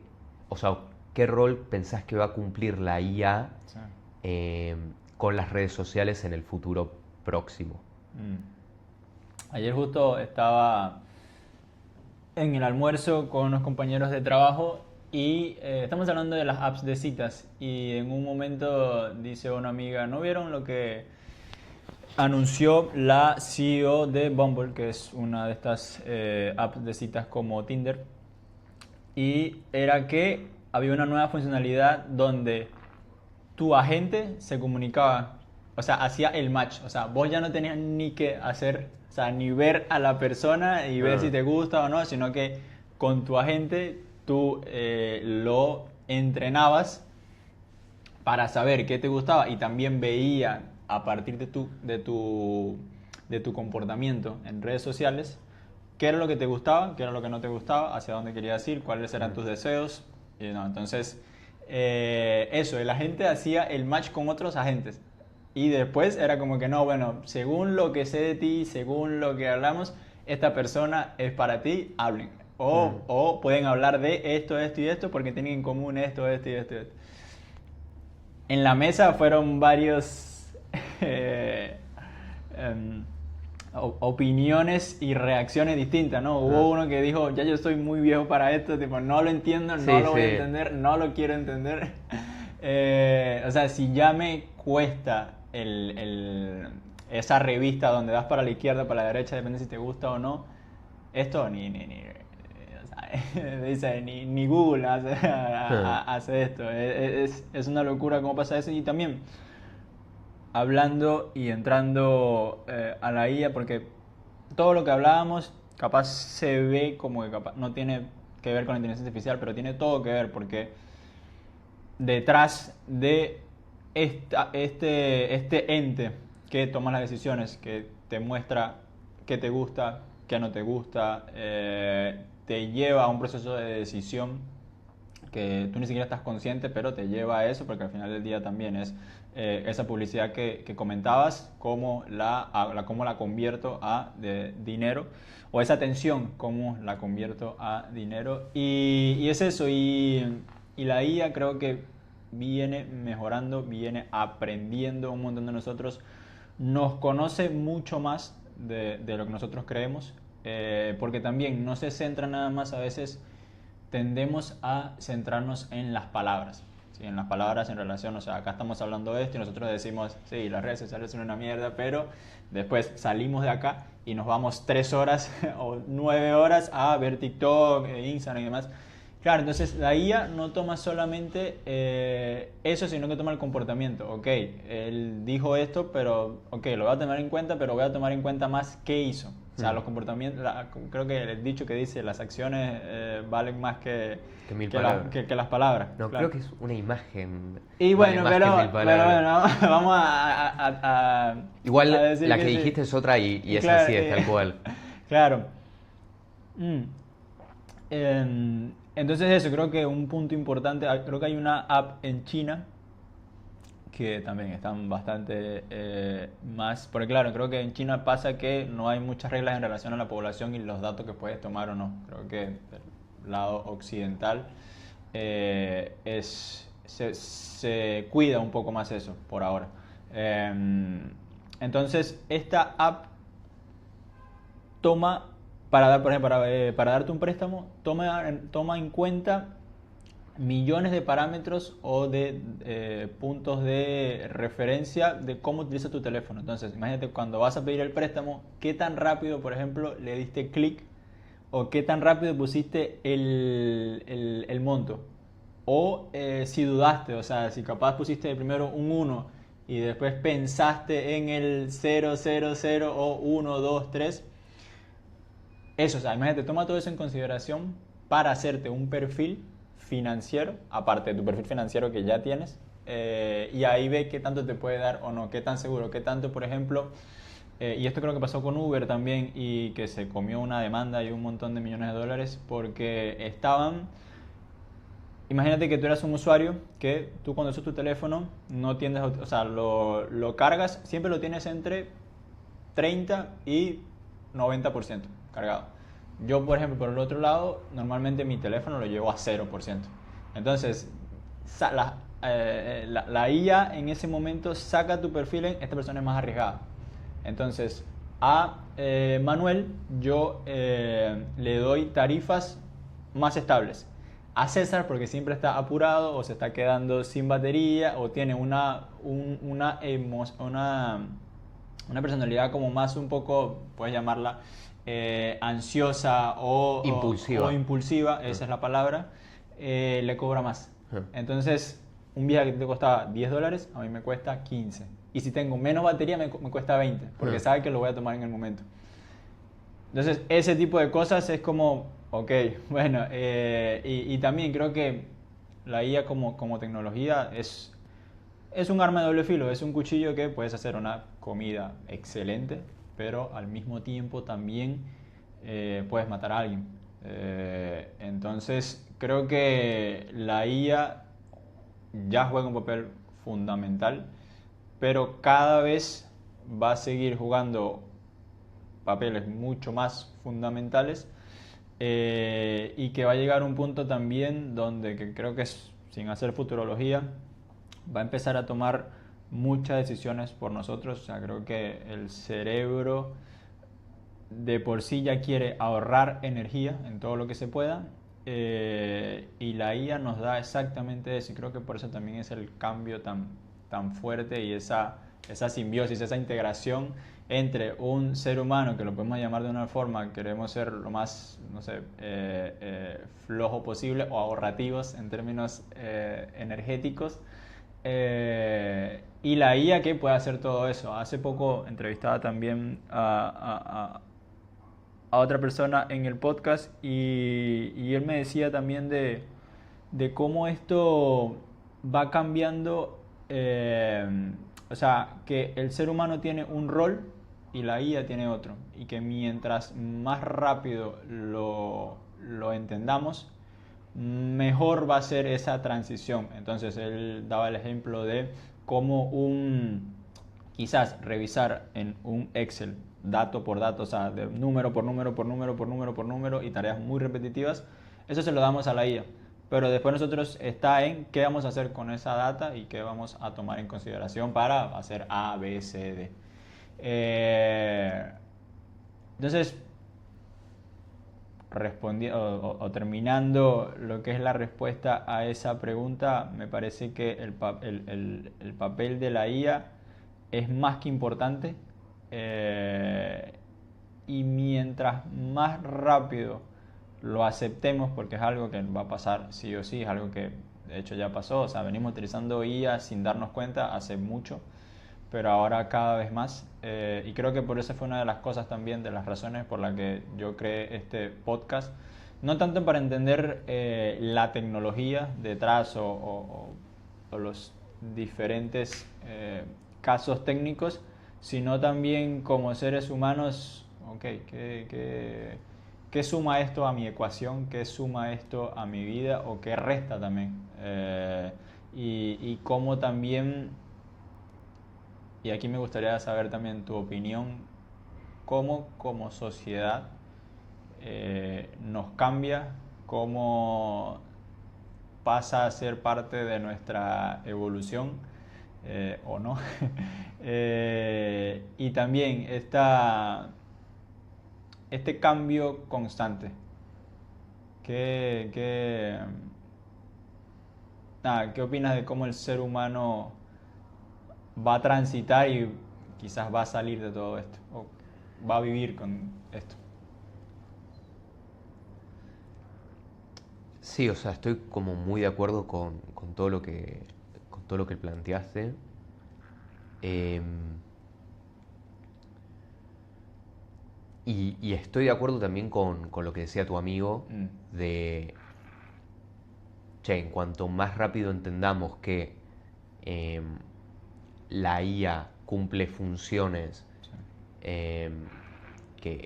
o sea, qué rol pensás que va a cumplir la IA Sí. eh, con las redes sociales en el futuro próximo. Ayer justo estaba en el almuerzo con unos compañeros de trabajo y estamos hablando de las apps de citas y en un momento dice una amiga, ¿no vieron lo que anunció la CEO de Bumble, que es una de estas apps de citas como Tinder? Y era que había una nueva funcionalidad donde tu agente se comunicaba, o sea, hacía el match, o sea, vos ya no tenías ni que hacer, o sea, ni ver a la persona y ver si Ah, te gusta o no, sino que con tu agente tú lo entrenabas para saber qué te gustaba y también veía a partir de tu comportamiento en redes sociales qué era lo que te gustaba, qué era lo que no te gustaba, hacia dónde querías ir, cuáles eran tus deseos. Y no, entonces, eso, el agente hacía el match con otros agentes. Y después era como que no, bueno, según lo que sé de ti, según lo que hablamos, esta persona es para ti, hablen. mm, O pueden hablar de esto, esto y esto porque tienen en común esto, esto y esto. En la mesa fueron varios eh, em, opiniones y reacciones distintas, ¿no? ah. Hubo uno que dijo, ya yo estoy muy viejo para esto, tipo, no lo entiendo, no Sí, lo voy a sí. entender, no lo quiero entender. O sea, si ya me cuesta esa revista donde das para la izquierda, para la derecha, depende si te gusta o no, esto o sea, dice, ni Google Ah, hace esto. Es una locura cómo pasa eso. Y también hablando y entrando a la IA, porque todo lo que hablábamos capaz se ve como que capaz no tiene que ver con la inteligencia artificial, pero tiene todo que ver porque detrás de este ente que toma las decisiones, que te muestra qué te gusta, qué no te gusta, te lleva a un proceso de decisión que tú ni siquiera estás consciente, pero te lleva a eso, porque al final del día también es esa publicidad que comentabas, cómo la convierto a dinero, o esa atención, cómo la convierto a dinero. Y es eso, y la IA creo que viene mejorando, viene aprendiendo un montón de nosotros, nos conoce mucho más de lo que nosotros creemos, porque también no se centra nada más, a veces tendemos a centrarnos en las palabras. Sí, en las palabras en relación, o sea, acá estamos hablando de esto y nosotros decimos, sí, las redes sociales son una mierda, pero después salimos de acá y nos vamos 3 horas o 9 horas a ver TikTok, Instagram y demás. Claro, entonces la IA no toma solamente eso, sino que toma el comportamiento. Ok, él dijo esto, pero ok, lo voy a tomar en cuenta, pero voy a tomar en cuenta más qué hizo. O sea, los comportamientos, creo que el dicho que dice, las acciones valen más que mil palabras. Que las palabras. No, claro. creo que es una imagen. Y bueno, vale más que mil pero palabras. bueno, vamos a Igual a decir la que sí. dijiste es otra y es Claro, así, es tal cual. Claro. Mm. Entonces eso, creo que un punto importante, creo que hay una app en China que también están bastante más, porque claro, creo que en China pasa que no hay muchas reglas en relación a la población y los datos que puedes tomar o no. Creo que del lado occidental se cuida un poco más eso por ahora. Entonces, esta app toma, para dar, por ejemplo, para darte un préstamo, toma en cuenta millones de parámetros o de puntos de referencia de cómo utilizas tu teléfono. Entonces, imagínate cuando vas a pedir el préstamo, qué tan rápido, por ejemplo, le diste clic o qué tan rápido pusiste el monto. O si dudaste, o sea, si capaz pusiste primero un 1 y después pensaste en el 000 o 1, 2, 3. Eso, o sea, imagínate, toma todo eso en consideración para hacerte un perfil financiero, aparte de tu perfil financiero que ya tienes, y ahí ve qué tanto te puede dar o no, qué tan seguro, qué tanto, por ejemplo, y esto creo que pasó con Uber también, y que se comió una demanda y un montón de millones de dólares porque estaban... Imagínate que tú eras un usuario que tú cuando usas tu teléfono no tiendes, o sea, lo cargas, siempre lo tienes entre 30 y 90% cargado. Yo, por ejemplo, por el otro lado, normalmente mi teléfono lo llevo a 0%. Entonces, la IA en ese momento saca tu perfil en esta persona es más arriesgada. Entonces, a Manuel yo le doy tarifas más estables. A César porque siempre está apurado o se está quedando sin batería o tiene una personalidad como más un poco, puedes llamarla ansiosa o impulsiva, esa es la palabra, le cobra más. Entonces, un viaje que te costaba $10, a mí me cuesta 15. Y si tengo menos batería, me cuesta 20, porque sabe que lo voy a tomar en el momento. Entonces, ese tipo de cosas es como, ok, bueno, y también creo que la IA como tecnología es un arma de doble filo, es un cuchillo que puedes hacer una comida excelente, pero al mismo tiempo también puedes matar a alguien. Entonces, creo que la IA ya juega un papel fundamental, pero cada vez va a seguir jugando papeles mucho más fundamentales y que va a llegar a un punto también donde que creo que es, sin hacer futurología, va a empezar a tomar muchas decisiones por nosotros. O sea, creo que el cerebro de por sí ya quiere ahorrar energía en todo lo que se pueda y la IA nos da exactamente eso y creo que por eso también es el cambio tan fuerte y esa simbiosis, esa integración entre un ser humano que lo podemos llamar de una forma, queremos ser lo más, no sé, flojo posible o ahorrativos en términos energéticos y la IA que puede hacer todo eso. Hace poco entrevistaba también a otra persona en el podcast y él me decía también de cómo esto va cambiando, o sea, que el ser humano tiene un rol y la IA tiene otro, y que mientras más rápido lo entendamos, mejor va a ser esa transición. Entonces él daba el ejemplo de cómo quizás revisar en un Excel dato por dato, o sea, de número por número por número por número por número y tareas muy repetitivas, eso se lo damos a la IA. Pero después nosotros está en qué vamos a hacer con esa data y qué vamos a tomar en consideración para hacer A, B, C, D. Entonces, o terminando lo que es la respuesta a esa pregunta, me parece que el papel de la IA es más que importante, y mientras más rápido lo aceptemos, porque es algo que va a pasar sí o sí, es algo que de hecho ya pasó, o sea, venimos utilizando IA sin darnos cuenta hace mucho, pero ahora cada vez más, y creo que por eso fue una de las cosas también, de las razones por las que yo creé este podcast, no tanto para entender la tecnología detrás o los diferentes casos técnicos, sino también como seres humanos, ok, ¿qué suma esto a mi ecuación? ¿Qué suma esto a mi vida? ¿O qué resta también? Y cómo también, y aquí me gustaría saber también tu opinión, cómo como sociedad nos cambia, cómo pasa a ser parte de nuestra evolución, o no. Y también este cambio constante. ¿Qué opinas de cómo el ser humano va a transitar y quizás va a salir de todo esto? O va a vivir con esto. Sí, o sea, estoy como muy de acuerdo con con todo lo que planteaste. Eh, y estoy de acuerdo también con lo que decía tu amigo de, che, en cuanto más rápido entendamos que eh, la IA cumple funciones Sí.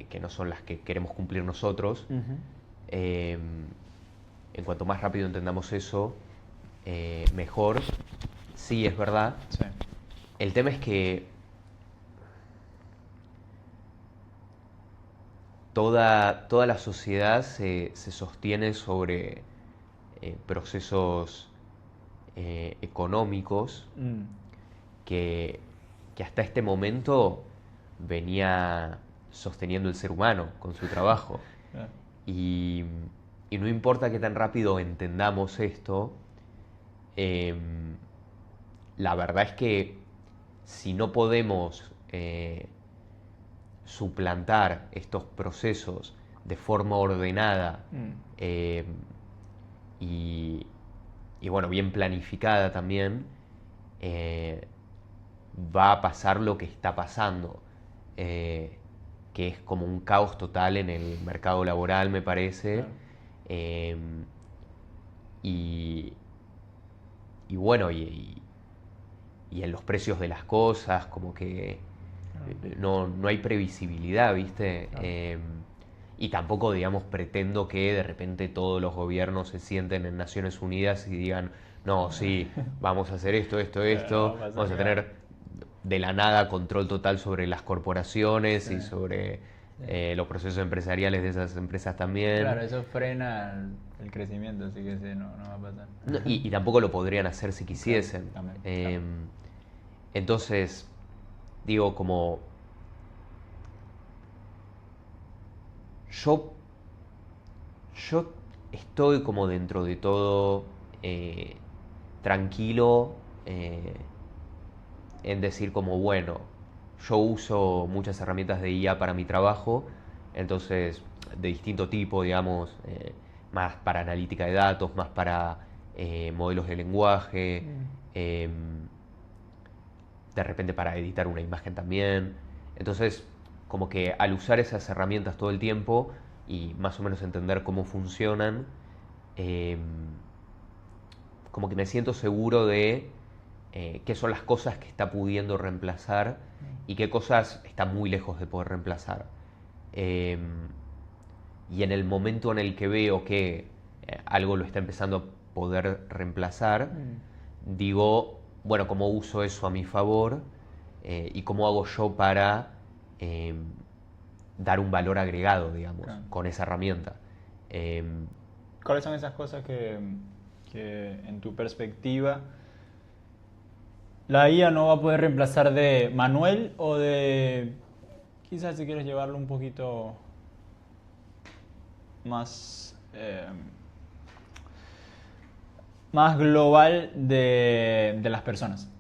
que no son las que queremos cumplir nosotros, eh, en cuanto más rápido entendamos eso, mejor. Sí, es verdad. Sí. El tema es que toda la sociedad se sostiene sobre procesos económicos que, que hasta este momento venía sosteniendo el ser humano con su trabajo. Claro. Y, y no importa qué tan rápido entendamos esto, la verdad es que si no podemos suplantar estos procesos de forma ordenada eh, y, y, bueno, bien planificada también, va a pasar lo que está pasando, que es como un caos total en el mercado laboral, me parece. Claro. Eh, y, y bueno, y en los precios de las cosas, como que no hay previsibilidad, ¿viste? Claro. Y tampoco, digamos, pretendo que de repente todos los gobiernos se sienten en Naciones Unidas y digan, no, sí, vamos a hacer esto, esto, esto, No pasa vamos a nada. tener de la nada control total sobre las corporaciones Sí. y sobre Sí. los procesos empresariales de esas empresas también. Claro, eso frena el crecimiento, así que sí, no va a pasar. Y tampoco lo podrían hacer si quisiesen. Claro, también, claro. Entonces, digo, como yo, yo estoy como dentro de todo tranquilo en decir como, bueno, yo uso muchas herramientas de IA para mi trabajo, entonces de distinto tipo, digamos, más para analítica de datos, más para modelos de lenguaje, eh, de repente para editar una imagen también. Entonces, como que al usar esas herramientas todo el tiempo y más o menos entender cómo funcionan, eh, como que me siento seguro de qué son las cosas que está pudiendo reemplazar y qué cosas está muy lejos de poder reemplazar. Eh, y en el momento en el que veo que algo lo está empezando a poder reemplazar, digo, bueno, ¿cómo uso eso a mi favor? ¿Y cómo hago yo para dar un valor agregado, digamos, Claro. con esa herramienta? ¿Cuáles son esas cosas que en tu perspectiva la IA no va a poder reemplazar de Manuel o de, quizás si quieres llevarlo un poquito más global de las personas.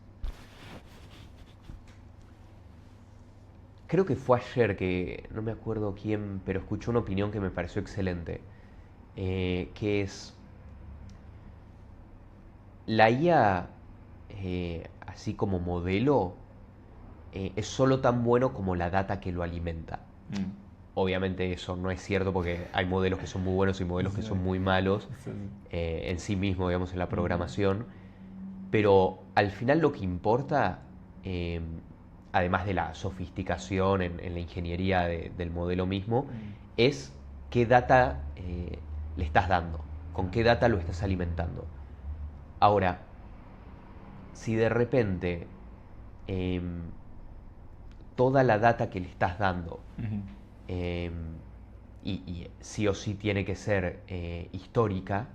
Creo que fue ayer que, no me acuerdo quién, pero escuché una opinión que me pareció excelente, que es, la IA, así como modelo, es solo tan bueno como la data que lo alimenta. Obviamente eso no es cierto porque hay modelos que son muy buenos y modelos que son muy malos en sí mismo, digamos, en la programación. Pero al final lo que importa, además de la sofisticación en la ingeniería del modelo mismo, es qué data le estás dando, con qué data lo estás alimentando. Ahora, si de repente toda la data que le estás dando, y sí o sí tiene que ser histórica,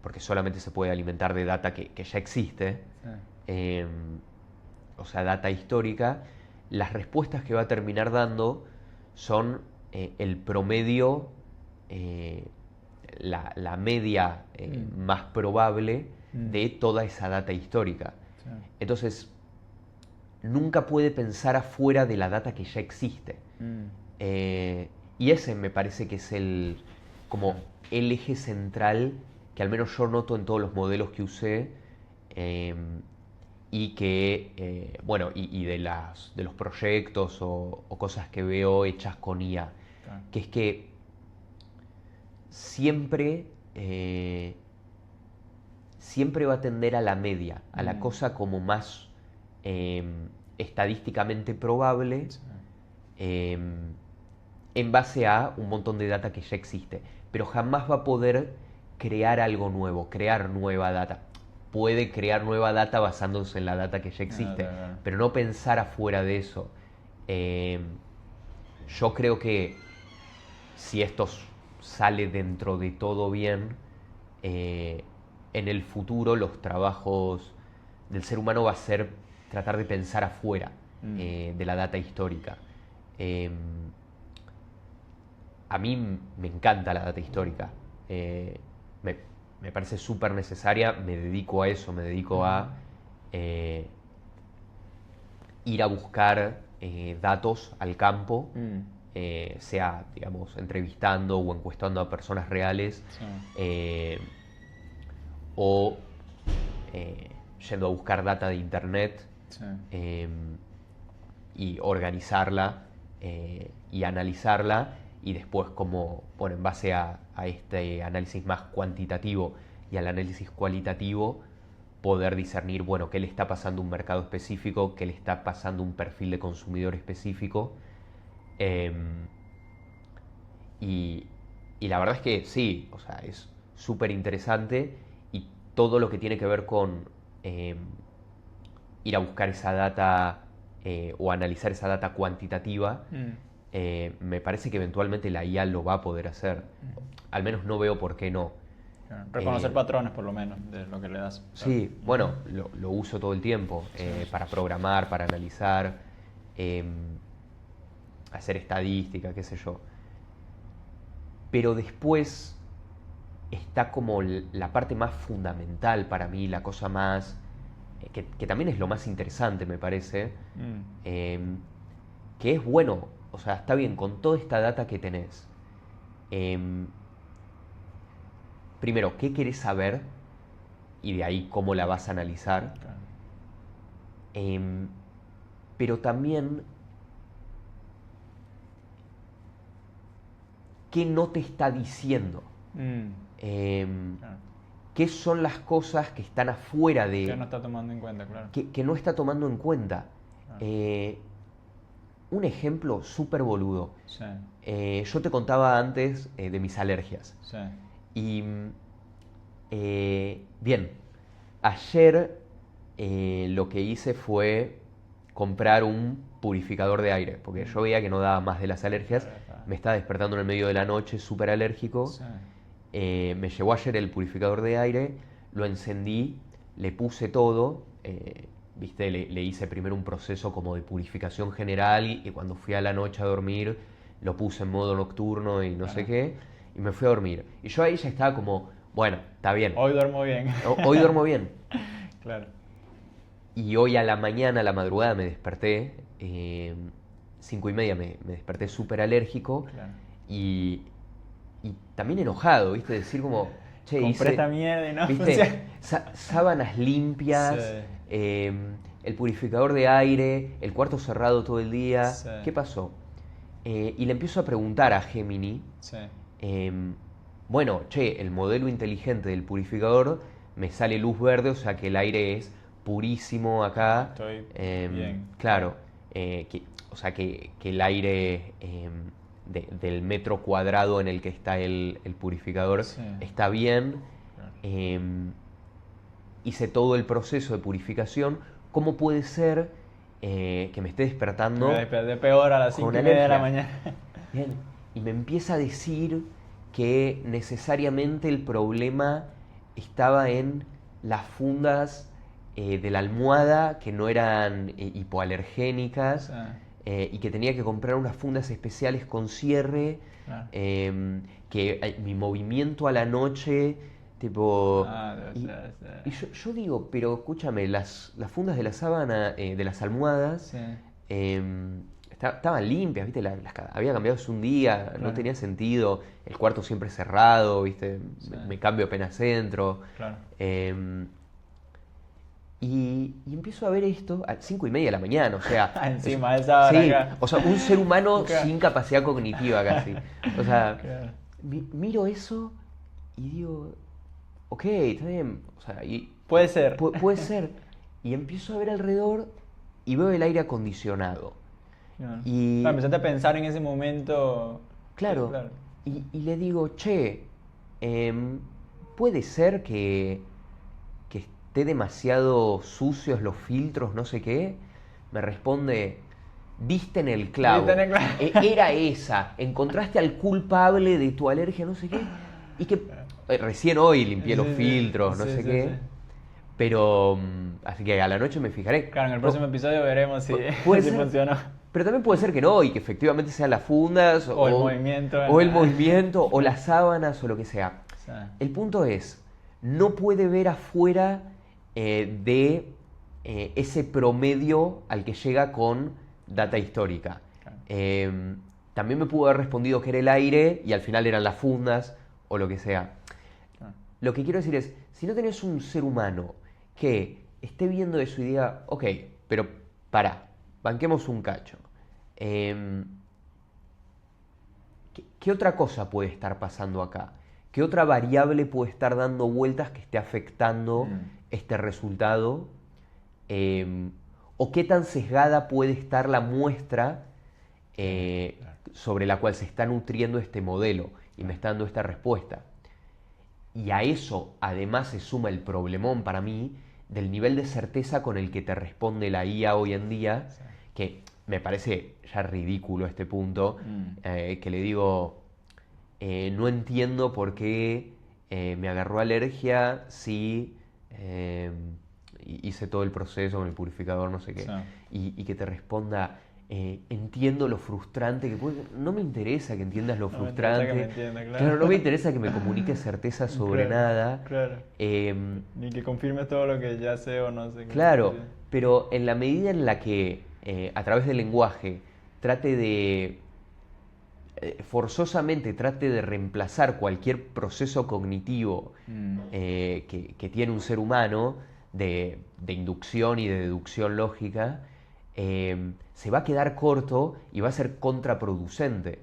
porque solamente se puede alimentar de data que ya existe, o sea, data histórica, las respuestas que va a terminar dando son el promedio, la media más probable de toda esa data histórica. Entonces, nunca puede pensar afuera de la data que ya existe. Y ese me parece que es como el eje central que al menos yo noto en todos los modelos que usé, y que, bueno, y de los proyectos o cosas que veo hechas con IA, que es que siempre va a tender a la media, a la cosa como más estadísticamente probable, en base a un montón de data que ya existe, pero jamás va a poder crear algo nuevo, crear nueva data. Puede crear nueva data basándose en la data que ya existe, pero no pensar afuera de eso. Yo creo que si esto sale dentro de todo bien, en el futuro los trabajos del ser humano va a ser tratar de pensar afuera de la data histórica. A mí me encanta la data histórica. Me parece súper necesaria, me dedico a eso, me dedico a ir a buscar datos al campo, sea, digamos, entrevistando o encuestando a personas reales, o yendo a buscar data de internet, y organizarla y analizarla, y después, como, bueno, en base a este análisis más cuantitativo y al análisis cualitativo, poder discernir, bueno, qué le está pasando a un mercado específico, qué le está pasando a un perfil de consumidor específico. Y la verdad es que sí, o sea, es súper interesante, y todo lo que tiene que ver con ir a buscar esa data o analizar esa data cuantitativa, me parece que eventualmente la IA lo va a poder hacer. Al menos no veo por qué no. Claro. Reconocer patrones, por lo menos, de lo que le das. Sí, bueno, lo uso todo el tiempo, para programar, para analizar, hacer estadística, qué sé yo. Pero después está como la parte más fundamental para mí, la cosa más, que también es lo más interesante, me parece, que es, bueno, o sea, está bien, con toda esta data que tenés, primero, ¿qué querés saber? Y de ahí cómo la vas a analizar. Claro. Pero también, ¿qué no te está diciendo? Claro. ¿Qué son las cosas que están afuera de... Que no está tomando en cuenta, claro. que no está tomando en cuenta? Claro. Un ejemplo súper boludo. Sí. Yo te contaba antes de mis alergias. Sí. Y bien, ayer lo que hice fue comprar un purificador de aire, porque yo veía que no daba más de las alergias, me estaba despertando en el medio de la noche súper alérgico. Sí. Me llegó ayer el purificador de aire, lo encendí, le puse todo, ¿viste? Le hice primero un proceso como de purificación general, y cuando fui a la noche a dormir lo puse en modo nocturno y no sé qué. y me fui a dormir. Y yo ahí ya estaba como, bueno, está bien. Hoy duermo bien. Hoy duermo bien. Claro. Y hoy a la mañana, a la madrugada, me desperté, 5:30 me desperté súper alérgico Claro. y también enojado, ¿viste? Decir como, che, Compré esta mierda y no ¿viste? funciona. Sábanas limpias, Sí. el purificador de aire, el cuarto cerrado todo el día. Sí. ¿Qué pasó? Y le empiezo a preguntar a Gemini, Sí. bueno, che, el modelo inteligente del purificador me sale luz verde, o sea que el aire es purísimo acá. Estoy bien. Claro, o sea que el aire del metro cuadrado en el que está el purificador Sí. está bien. Claro. Hice todo el proceso de purificación. ¿Cómo puede ser que me esté despertando? Me desperté peor a las con 5:30 de la alergia? mañana. Bien. Y me empieza a decir que necesariamente el problema estaba en las fundas de la almohada que no eran hipoalergénicas, Sí. y que tenía que comprar unas fundas especiales con cierre, Claro. que mi movimiento a la noche, tipo... Debe y ser. y yo digo, pero escúchame, las fundas de la sábana, de las almohadas, Sí. estaban limpias, ¿viste? Había cambiado hace un día, no Claro. tenía sentido. El cuarto siempre cerrado, ¿viste? Sí. Me cambio apenas entro. Claro. Y empiezo a ver esto a 5:30 de la mañana, o sea... Encima de esa hora Sí, acá. o sea, un ser humano Claro. sin capacidad cognitiva casi. O sea, Claro. miro eso y digo, ok, está bien. O sea, Puede ser. puede ser. Y empiezo a ver alrededor y veo el aire acondicionado. Claro. Y- Claro, empezaste a pensar en ese momento. Claro. Sí, claro. Y le digo, che, puede ser que esté demasiado sucios los filtros, no sé qué. Me responde, diste en el clavo. Diste en el clavo. Era esa. Encontraste al culpable de tu alergia, no sé qué. Y que recién hoy limpié los Sí, sí. filtros, no Sí, sé sí, qué. sí. Pero, así que a la noche me fijaré. Claro, en el próximo episodio veremos si, Puede si ser. funcionó. Pero también puede ser que no, y que efectivamente sean las fundas, O el movimiento. o el movimiento, o las sábanas, o lo que sea. O sea, El punto es, no puede ver afuera de ese promedio al que llega con data histórica. Claro. También me pudo haber respondido que era el aire y al final eran las fundas o lo que sea. claro. Lo que quiero decir es, si no tenés un ser humano que esté viendo eso y diga, ok, pero pará, banquemos un cacho. ¿Qué otra cosa puede estar pasando acá? ¿Qué otra variable puede estar dando vueltas que esté afectando este resultado? ¿O qué tan sesgada puede estar la muestra sobre la cual se está nutriendo este modelo y me está dando esta respuesta? Y a eso además se suma el problemón para mí del nivel de certeza con el que te responde la IA hoy en día, Sí. que me parece ya ridículo este punto, que le digo, no entiendo por qué me agarró alergia si hice todo el proceso con el purificador, no sé qué, Sí. y que te responda, entiendo lo frustrante que puede... No me interesa que entiendas lo No me interesa frustrante. que me entienda, claro. No me interesa que me comuniques certeza sobre Claro, nada. Claro. Em, Ni que confirmes todo lo que ya sé o no sé. Claro, Sí. pero en la medida en la que a través del lenguaje trate de, forzosamente trate de reemplazar cualquier proceso cognitivo que tiene un ser humano de inducción y de deducción lógica, se va a quedar corto y va a ser contraproducente.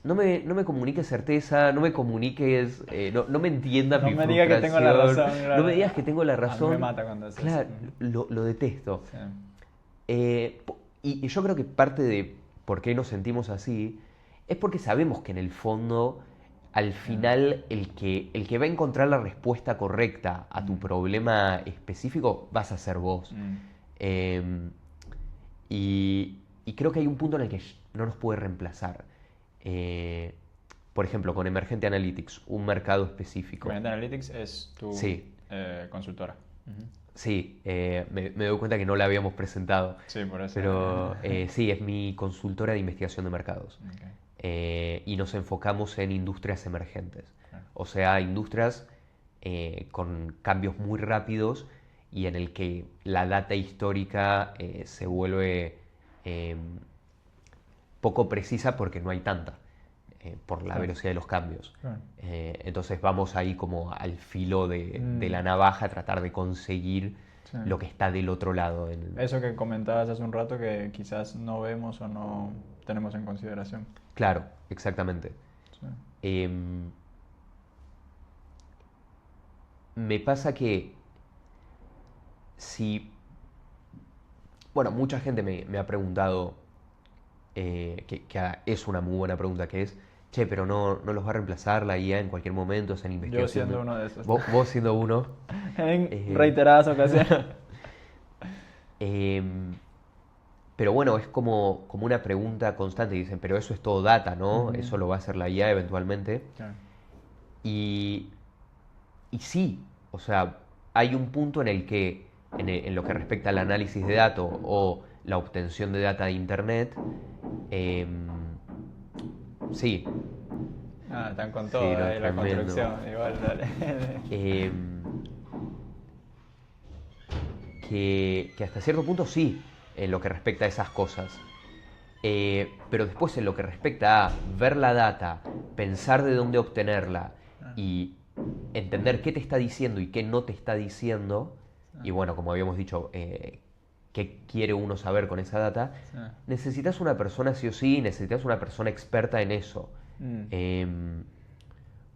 No me comuniques certeza, no me comuniques, no me entiendas No mi me digas que tengo la frustración, razón, claro. no me digas que tengo la A mí razón. me mata cuando haces Claro, eso. lo detesto. Sí. Y yo creo que parte de por qué nos sentimos así es porque sabemos que en el fondo, al final, el que va a encontrar la respuesta correcta a tu problema específico vas a ser vos. Y creo que hay un punto en el que no nos puede reemplazar. Por ejemplo, con Emergente Analytics, un mercado específico. Emergente Analytics es tu Sí. consultora. Ujú. Sí, me doy cuenta que no la habíamos presentado. Sí, por eso. Pero sí, es mi consultora de investigación de mercados. Ok. y nos enfocamos en industrias emergentes. Claro. O sea, industrias con cambios muy rápidos y en el que la data histórica se vuelve poco precisa porque no hay tanta, por la Claro. velocidad de los cambios. Claro. Entonces vamos ahí como al filo de la navaja a tratar de conseguir Sí. lo que está del otro lado. Eso que comentabas hace un rato que quizás no vemos o no tenemos en consideración. Claro, exactamente. Sí. Me pasa que si... Bueno, mucha gente me ha preguntado, que es una muy buena pregunta, que es, che, pero no los va a reemplazar la IA en cualquier momento, esa Yo investigación. siendo uno de esos. Vos siendo uno. En reiteradas ocasiones. Pero bueno, es como una pregunta constante. Dicen, pero eso es todo data, ¿no? Ujú. Eso lo va a hacer la IA eventualmente. Claro. Y sí, o sea, hay un punto en el que, en lo que respecta al análisis de datos o la obtención de data de Internet, sí, Están con Sí, todo no, ahí, la tremendo. construcción. Igual, dale. Que hasta cierto punto sí, en lo que respecta a esas cosas. Pero después en lo que respecta a ver la data, pensar de dónde obtenerla y entender qué te está diciendo y qué no te está diciendo, y bueno, como habíamos dicho, qué quiere uno saber con esa data, Sí. necesitas una persona sí o sí, necesitas una persona experta en eso.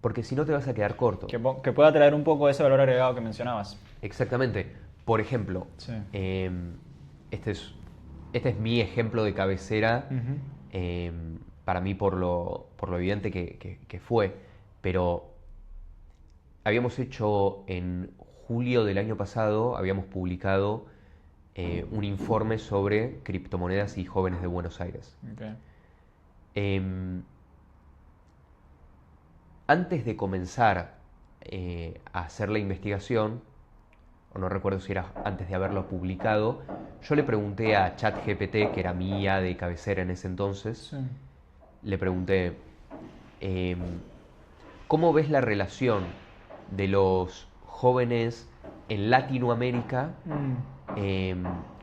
Porque si no te vas a quedar corto. Que pueda traer un poco ese valor agregado que mencionabas. Exactamente. Por ejemplo, Sí. este es mi ejemplo de cabecera, para mí por lo evidente que fue, pero habíamos hecho en julio del año pasado, habíamos publicado un informe sobre criptomonedas y jóvenes de Buenos Aires. Okay. Antes de comenzar a hacer la investigación, o no recuerdo si era antes de haberlo publicado, yo le pregunté a ChatGPT, que era mi IA de cabecera en ese entonces, Sí. le pregunté, ¿cómo ves la relación de los jóvenes en Latinoamérica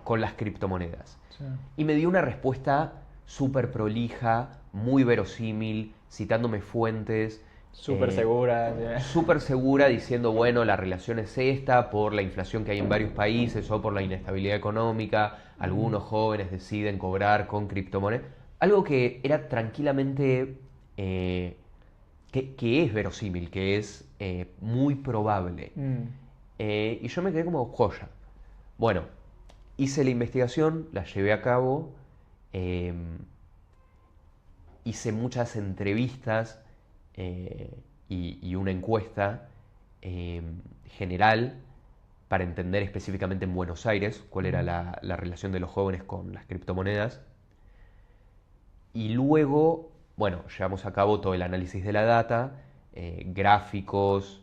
con las criptomonedas? Sí. Y me dio una respuesta súper prolija, muy verosímil, citándome fuentes. Súper segura. Súper segura, diciendo, bueno, la relación es esta por la inflación que hay en varios países o por la inestabilidad económica. Algunos jóvenes deciden cobrar con criptomonedas. Algo que era tranquilamente, que es verosímil, que es muy probable. Y yo me quedé como joya. Bueno, hice la investigación, la llevé a cabo, hice muchas entrevistas y una encuesta general para entender específicamente en Buenos Aires cuál era la relación de los jóvenes con las criptomonedas. Y luego, bueno, llevamos a cabo todo el análisis de la data, gráficos,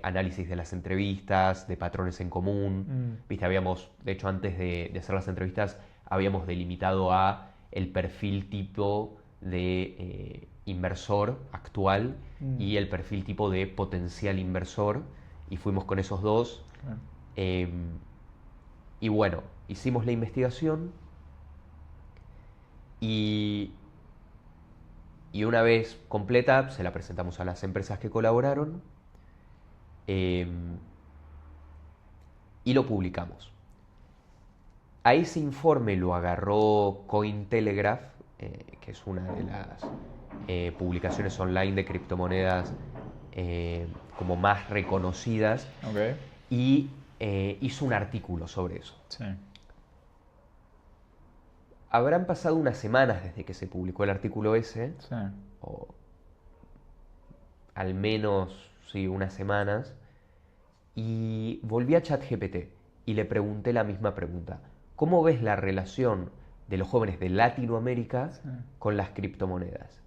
análisis de las entrevistas, de patrones en común. Viste, de hecho, antes de hacer las entrevistas, habíamos delimitado a el perfil tipo de inversor actual y el perfil tipo de potencial inversor, y fuimos con esos dos. Y bueno, hicimos la investigación y una vez completa se la presentamos a las empresas que colaboraron y lo publicamos. A ese informe lo agarró Cointelegraph, que es una de las publicaciones online de criptomonedas como más reconocidas, Okay. y hizo un artículo sobre eso. Sí. Habrán pasado unas semanas desde que se publicó el artículo ese, Sí. o al menos, sí, unas semanas, y volví a ChatGPT y le pregunté la misma pregunta. ¿Cómo ves la relación de los jóvenes de Latinoamérica con las criptomonedas?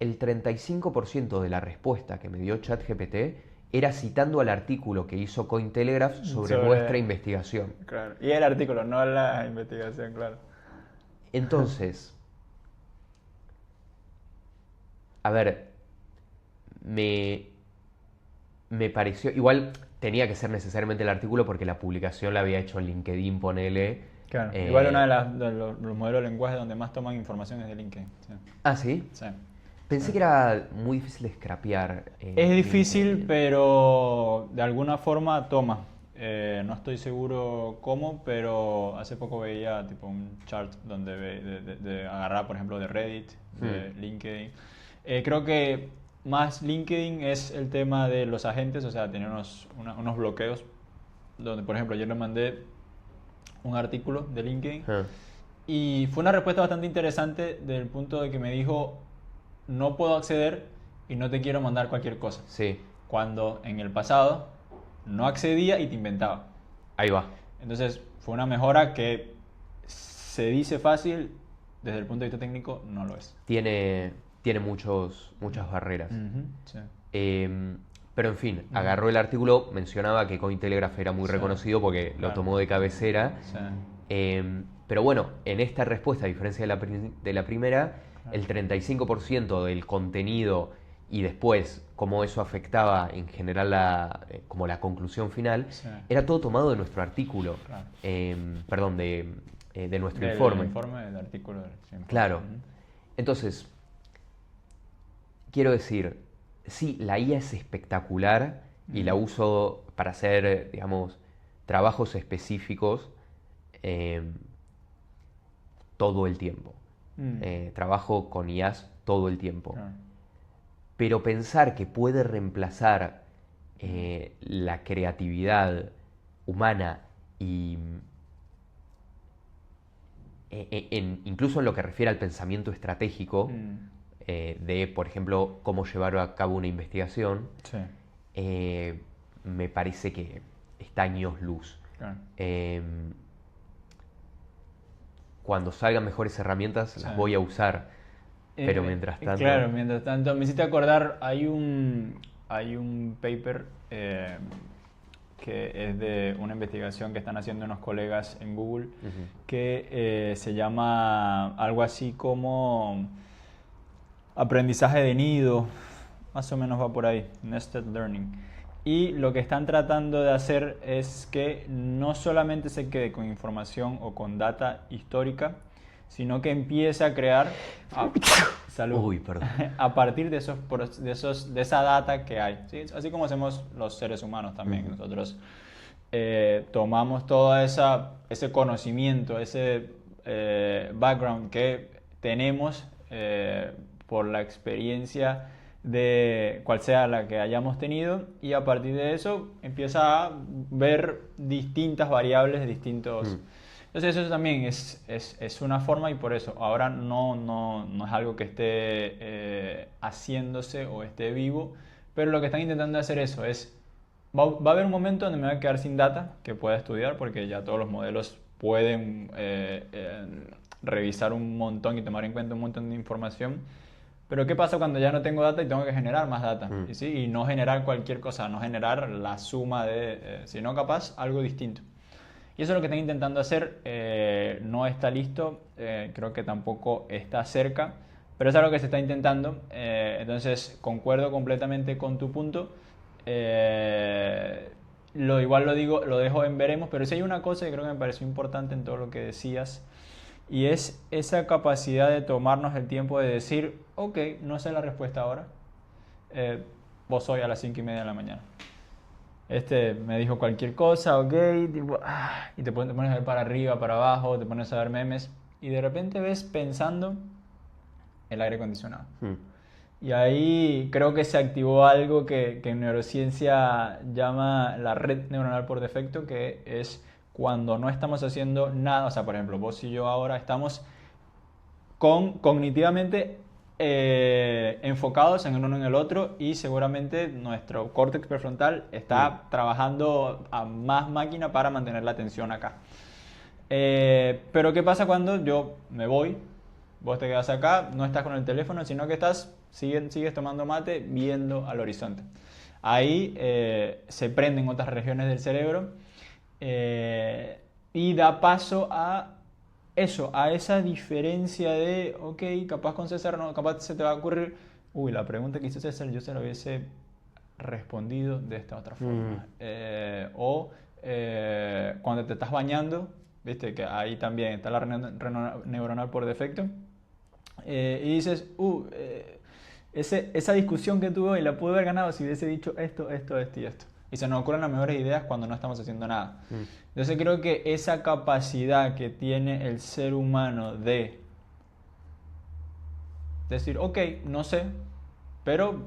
El 35% de la respuesta que me dio ChatGPT era citando al artículo que hizo Cointelegraph sobre nuestra investigación. Claro. Y el artículo, no la investigación, claro. Entonces, a ver, me, me pareció, igual tenía que ser necesariamente el artículo porque la publicación la había hecho en LinkedIn, ponele. Claro, igual uno de los modelos de lenguaje donde más toman información es de LinkedIn. Sí. Ah, ¿sí? Sí. Pensé que era muy difícil de scrapear. Es difícil, LinkedIn. pero de alguna forma toma. No estoy seguro cómo, pero hace poco veía tipo un chart donde de agarrar, por ejemplo, de Reddit, de LinkedIn. Creo que más LinkedIn es el tema de los agentes, o sea, tiene unos bloqueos, donde, por ejemplo, yo le mandé un artículo de LinkedIn Ah, y fue una respuesta bastante interesante del punto de que me dijo, no puedo acceder y no te quiero mandar cualquier cosa. sí, Cuando en el pasado no accedía y te inventaba. ahí va. Entonces fue una mejora que se dice fácil, desde el punto de vista técnico no lo es. Tiene muchas barreras. Sí. Pero en fin, agarró el artículo, mencionaba que Cointelegraph era muy Sí. reconocido porque lo Claro. tomó de cabecera. Sí. Pero bueno, en esta respuesta, a diferencia de la primera, Claro. el 35% del contenido y después cómo eso afectaba en general como la conclusión final, Sí. era todo tomado de nuestro artículo. Claro. Perdón, de nuestro Del informe. informe del artículo. Sí. Claro. Ujú. Entonces, quiero decir, sí, la IA es espectacular y la uso para hacer, digamos, trabajos específicos eh, todo el tiempo. Trabajo con IAs todo el tiempo. Claro. Pero pensar que puede reemplazar la creatividad humana y incluso en lo que refiere al pensamiento estratégico, de, por ejemplo, cómo llevar a cabo una investigación, Sí. me parece que está años luz. Claro. Cuando salgan mejores herramientas las Sí. voy a usar, pero mientras tanto... Claro, mientras tanto, me hiciste acordar, hay un paper que es de una investigación que están haciendo unos colegas en Google que se llama algo así como aprendizaje de nido, más o menos va por ahí, nested learning. Y lo que están tratando de hacer es que no solamente se quede con información o con data histórica, sino que empiece a crear salud, Uy, perdón. a partir de de esa data que hay, ¿sí? Así como hacemos los seres humanos también. Nosotros tomamos todo ese conocimiento, ese background que tenemos por la experiencia de cual sea la que hayamos tenido, y a partir de eso empieza a ver distintas variables, distintos... Entonces eso también es una forma, y por eso ahora no es algo que esté haciéndose o esté vivo, pero lo que están intentando hacer eso es, va a haber un momento donde me voy a quedar sin data que pueda estudiar, porque ya todos los modelos pueden revisar un montón y tomar en cuenta un montón de información. Pero ¿qué pasa cuando ya no tengo data y tengo que generar más data? ¿Sí? Y no generar cualquier cosa, no generar la suma de, sino capaz algo distinto. Y eso es lo que están intentando hacer. No está listo, creo que tampoco está cerca, pero es algo que se está intentando. Entonces concuerdo completamente con tu punto. Igual lo dejo en veremos, pero sí hay una cosa que creo que me pareció importante en todo lo que decías, y es esa capacidad de tomarnos el tiempo de decir, ok, no sé la respuesta ahora, vos hoy a las 5:30 de la mañana. Me dijo cualquier cosa, ok, tipo, y te pones a ver para arriba, para abajo, te pones a ver memes, y de repente ves pensando el aire acondicionado. Y ahí creo que se activó algo que en neurociencia llama la red neuronal por defecto, que es cuando no estamos haciendo nada. O sea, por ejemplo, vos y yo ahora estamos cognitivamente enfocados en el uno en el otro, y seguramente nuestro córtex prefrontal está trabajando a más máquina para mantener la atención acá. Pero ¿qué pasa cuando yo me voy? Vos te quedas acá, no estás con el teléfono, sino que sigues tomando mate, viendo al horizonte. Ahí se prenden otras regiones del cerebro y da paso a eso, a esa diferencia de, ok, capaz con César no, capaz se te va a ocurrir, Uy, la pregunta que hizo César yo se la hubiese respondido de esta otra forma. Cuando te estás bañando, viste que ahí también está la red neuronal por defecto, y dices, esa discusión que tuve hoy la pude haber ganado si hubiese dicho esto, esto, esto y esto. Y se nos ocurren las mejores ideas cuando no estamos haciendo nada. Entonces creo que esa capacidad que tiene el ser humano de decir, ok, no sé, pero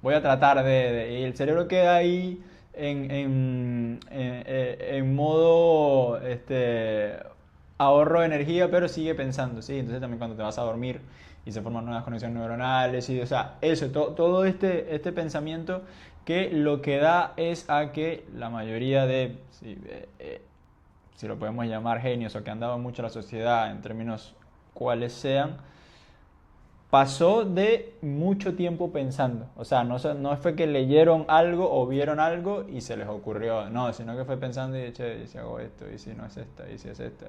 voy a tratar y el cerebro queda ahí en modo ahorro de energía, pero sigue pensando, ¿sí? Entonces también cuando te vas a dormir y se forman nuevas conexiones neuronales, y, o sea, eso, todo este pensamiento que lo que da es a que la mayoría de, si lo podemos llamar genios o que han dado mucho a la sociedad en términos cuales sean, pasó de mucho tiempo pensando. O sea, no fue que leyeron algo o vieron algo y se les ocurrió. No, sino que fue pensando y che, ¿y si hago esto? ¿Y si no es esta? ¿Y si es esta?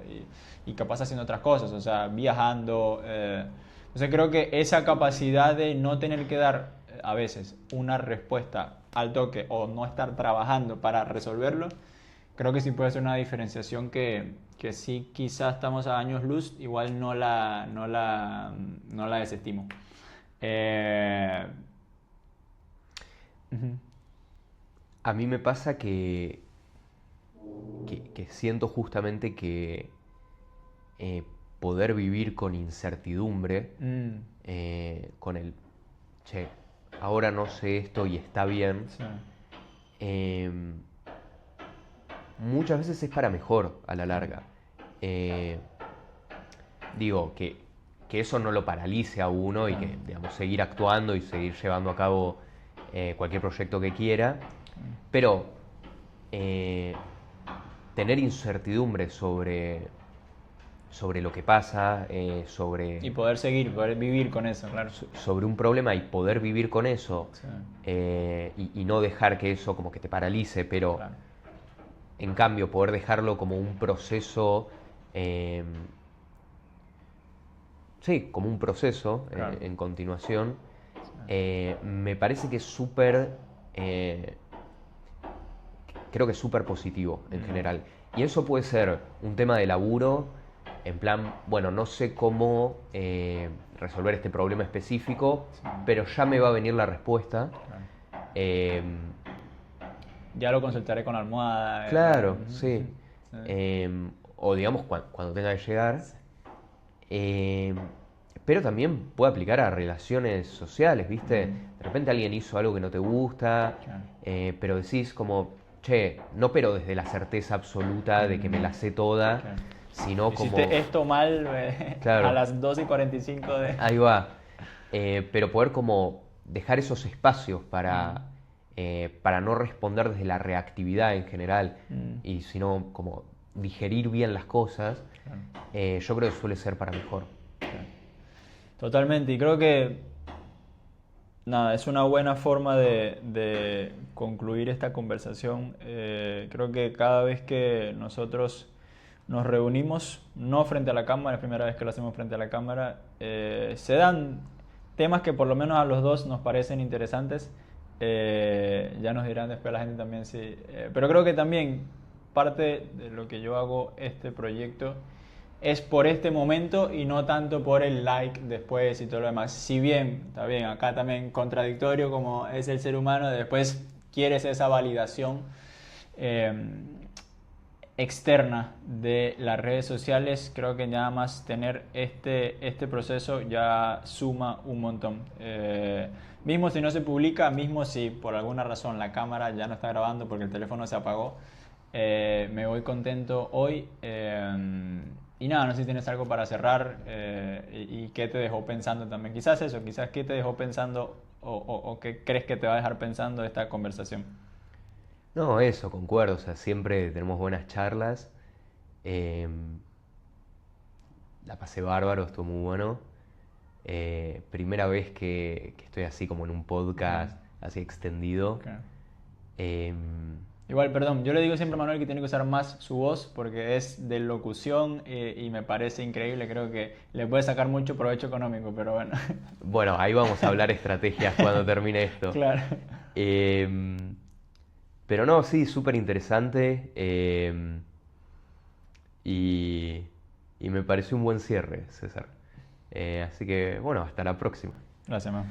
Y capaz haciendo otras cosas. O sea, viajando. Entonces creo que esa capacidad de no tener que dar a veces una respuesta al toque o no estar trabajando para resolverlo, creo que sí puede ser una diferenciación que sí quizás estamos a años luz, igual no la desestimo. Ujú. A mí me pasa que siento justamente que poder vivir con incertidumbre, con el, che, ahora no sé esto y está bien, Sí. Muchas veces es para mejor a la larga. Digo, que eso no lo paralice a uno y que, digamos, seguir actuando y seguir llevando a cabo cualquier proyecto que quiera, pero tener incertidumbre sobre lo que pasa, Y poder seguir, poder vivir con eso, claro. sobre un problema y poder vivir con eso, Sí. y no dejar que eso como que te paralice, pero Claro. en cambio poder dejarlo como un proceso, sí, como un proceso Claro. en continuación, me parece que es súper, creo que es súper positivo en general. Y eso puede ser un tema de laburo, en plan, bueno, no sé cómo resolver este problema específico, pero ya me va a venir la respuesta. Claro. Eh, Ya lo consultaré con la almohada. claro, Ujú, sí. ujú. O digamos cuando tenga que llegar. Eh, pero también puede aplicar a relaciones sociales, ¿viste? De repente alguien hizo algo que no te gusta, Claro. pero decís como, che, no pero desde la certeza absoluta de que me la sé toda, Claro. sino como... Hiciste esto mal Claro. a las 2:45 de... Ahí va. Pero poder como dejar esos espacios para no responder desde la reactividad en general, y sino como digerir bien las cosas, yo creo que suele ser para mejor. Totalmente, y creo que nada, es una buena forma de concluir esta conversación. Creo que cada vez que nosotros nos reunimos, no frente a la cámara, es la primera vez que lo hacemos frente a la cámara, se dan temas que por lo menos a los dos nos parecen interesantes. Ya nos dirán después la gente también si... pero creo que también parte de lo que yo hago este proyecto es por este momento y no tanto por el like después y todo lo demás. Si bien, está bien, acá también contradictorio como es el ser humano, después quieres esa validación externa de las redes sociales, creo que nada más tener este proceso ya suma un montón. Mismo si no se publica, mismo si por alguna razón la cámara ya no está grabando porque el teléfono se apagó, me voy contento hoy. Y nada, no sé si tienes algo para cerrar y qué te dejó pensando también. Quizás eso, quizás qué te dejó pensando o qué crees que te va a dejar pensando esta conversación. No, eso, concuerdo, o sea, siempre tenemos buenas charlas. Eh, la pasé bárbaro, estuvo muy bueno. Primera vez que estoy así como en un podcast así extendido. Okay. Eh, Igual, perdón, yo le digo siempre a Manuel que tiene que usar más su voz porque es de locución y me parece increíble, creo que le puede sacar mucho provecho económico, pero bueno, Bueno, ahí vamos a hablar estrategias cuando termine esto. claro. Em, pero no, sí, súper interesante. Y, y me pareció un buen cierre, César. Así que, bueno, hasta la próxima. Gracias, man.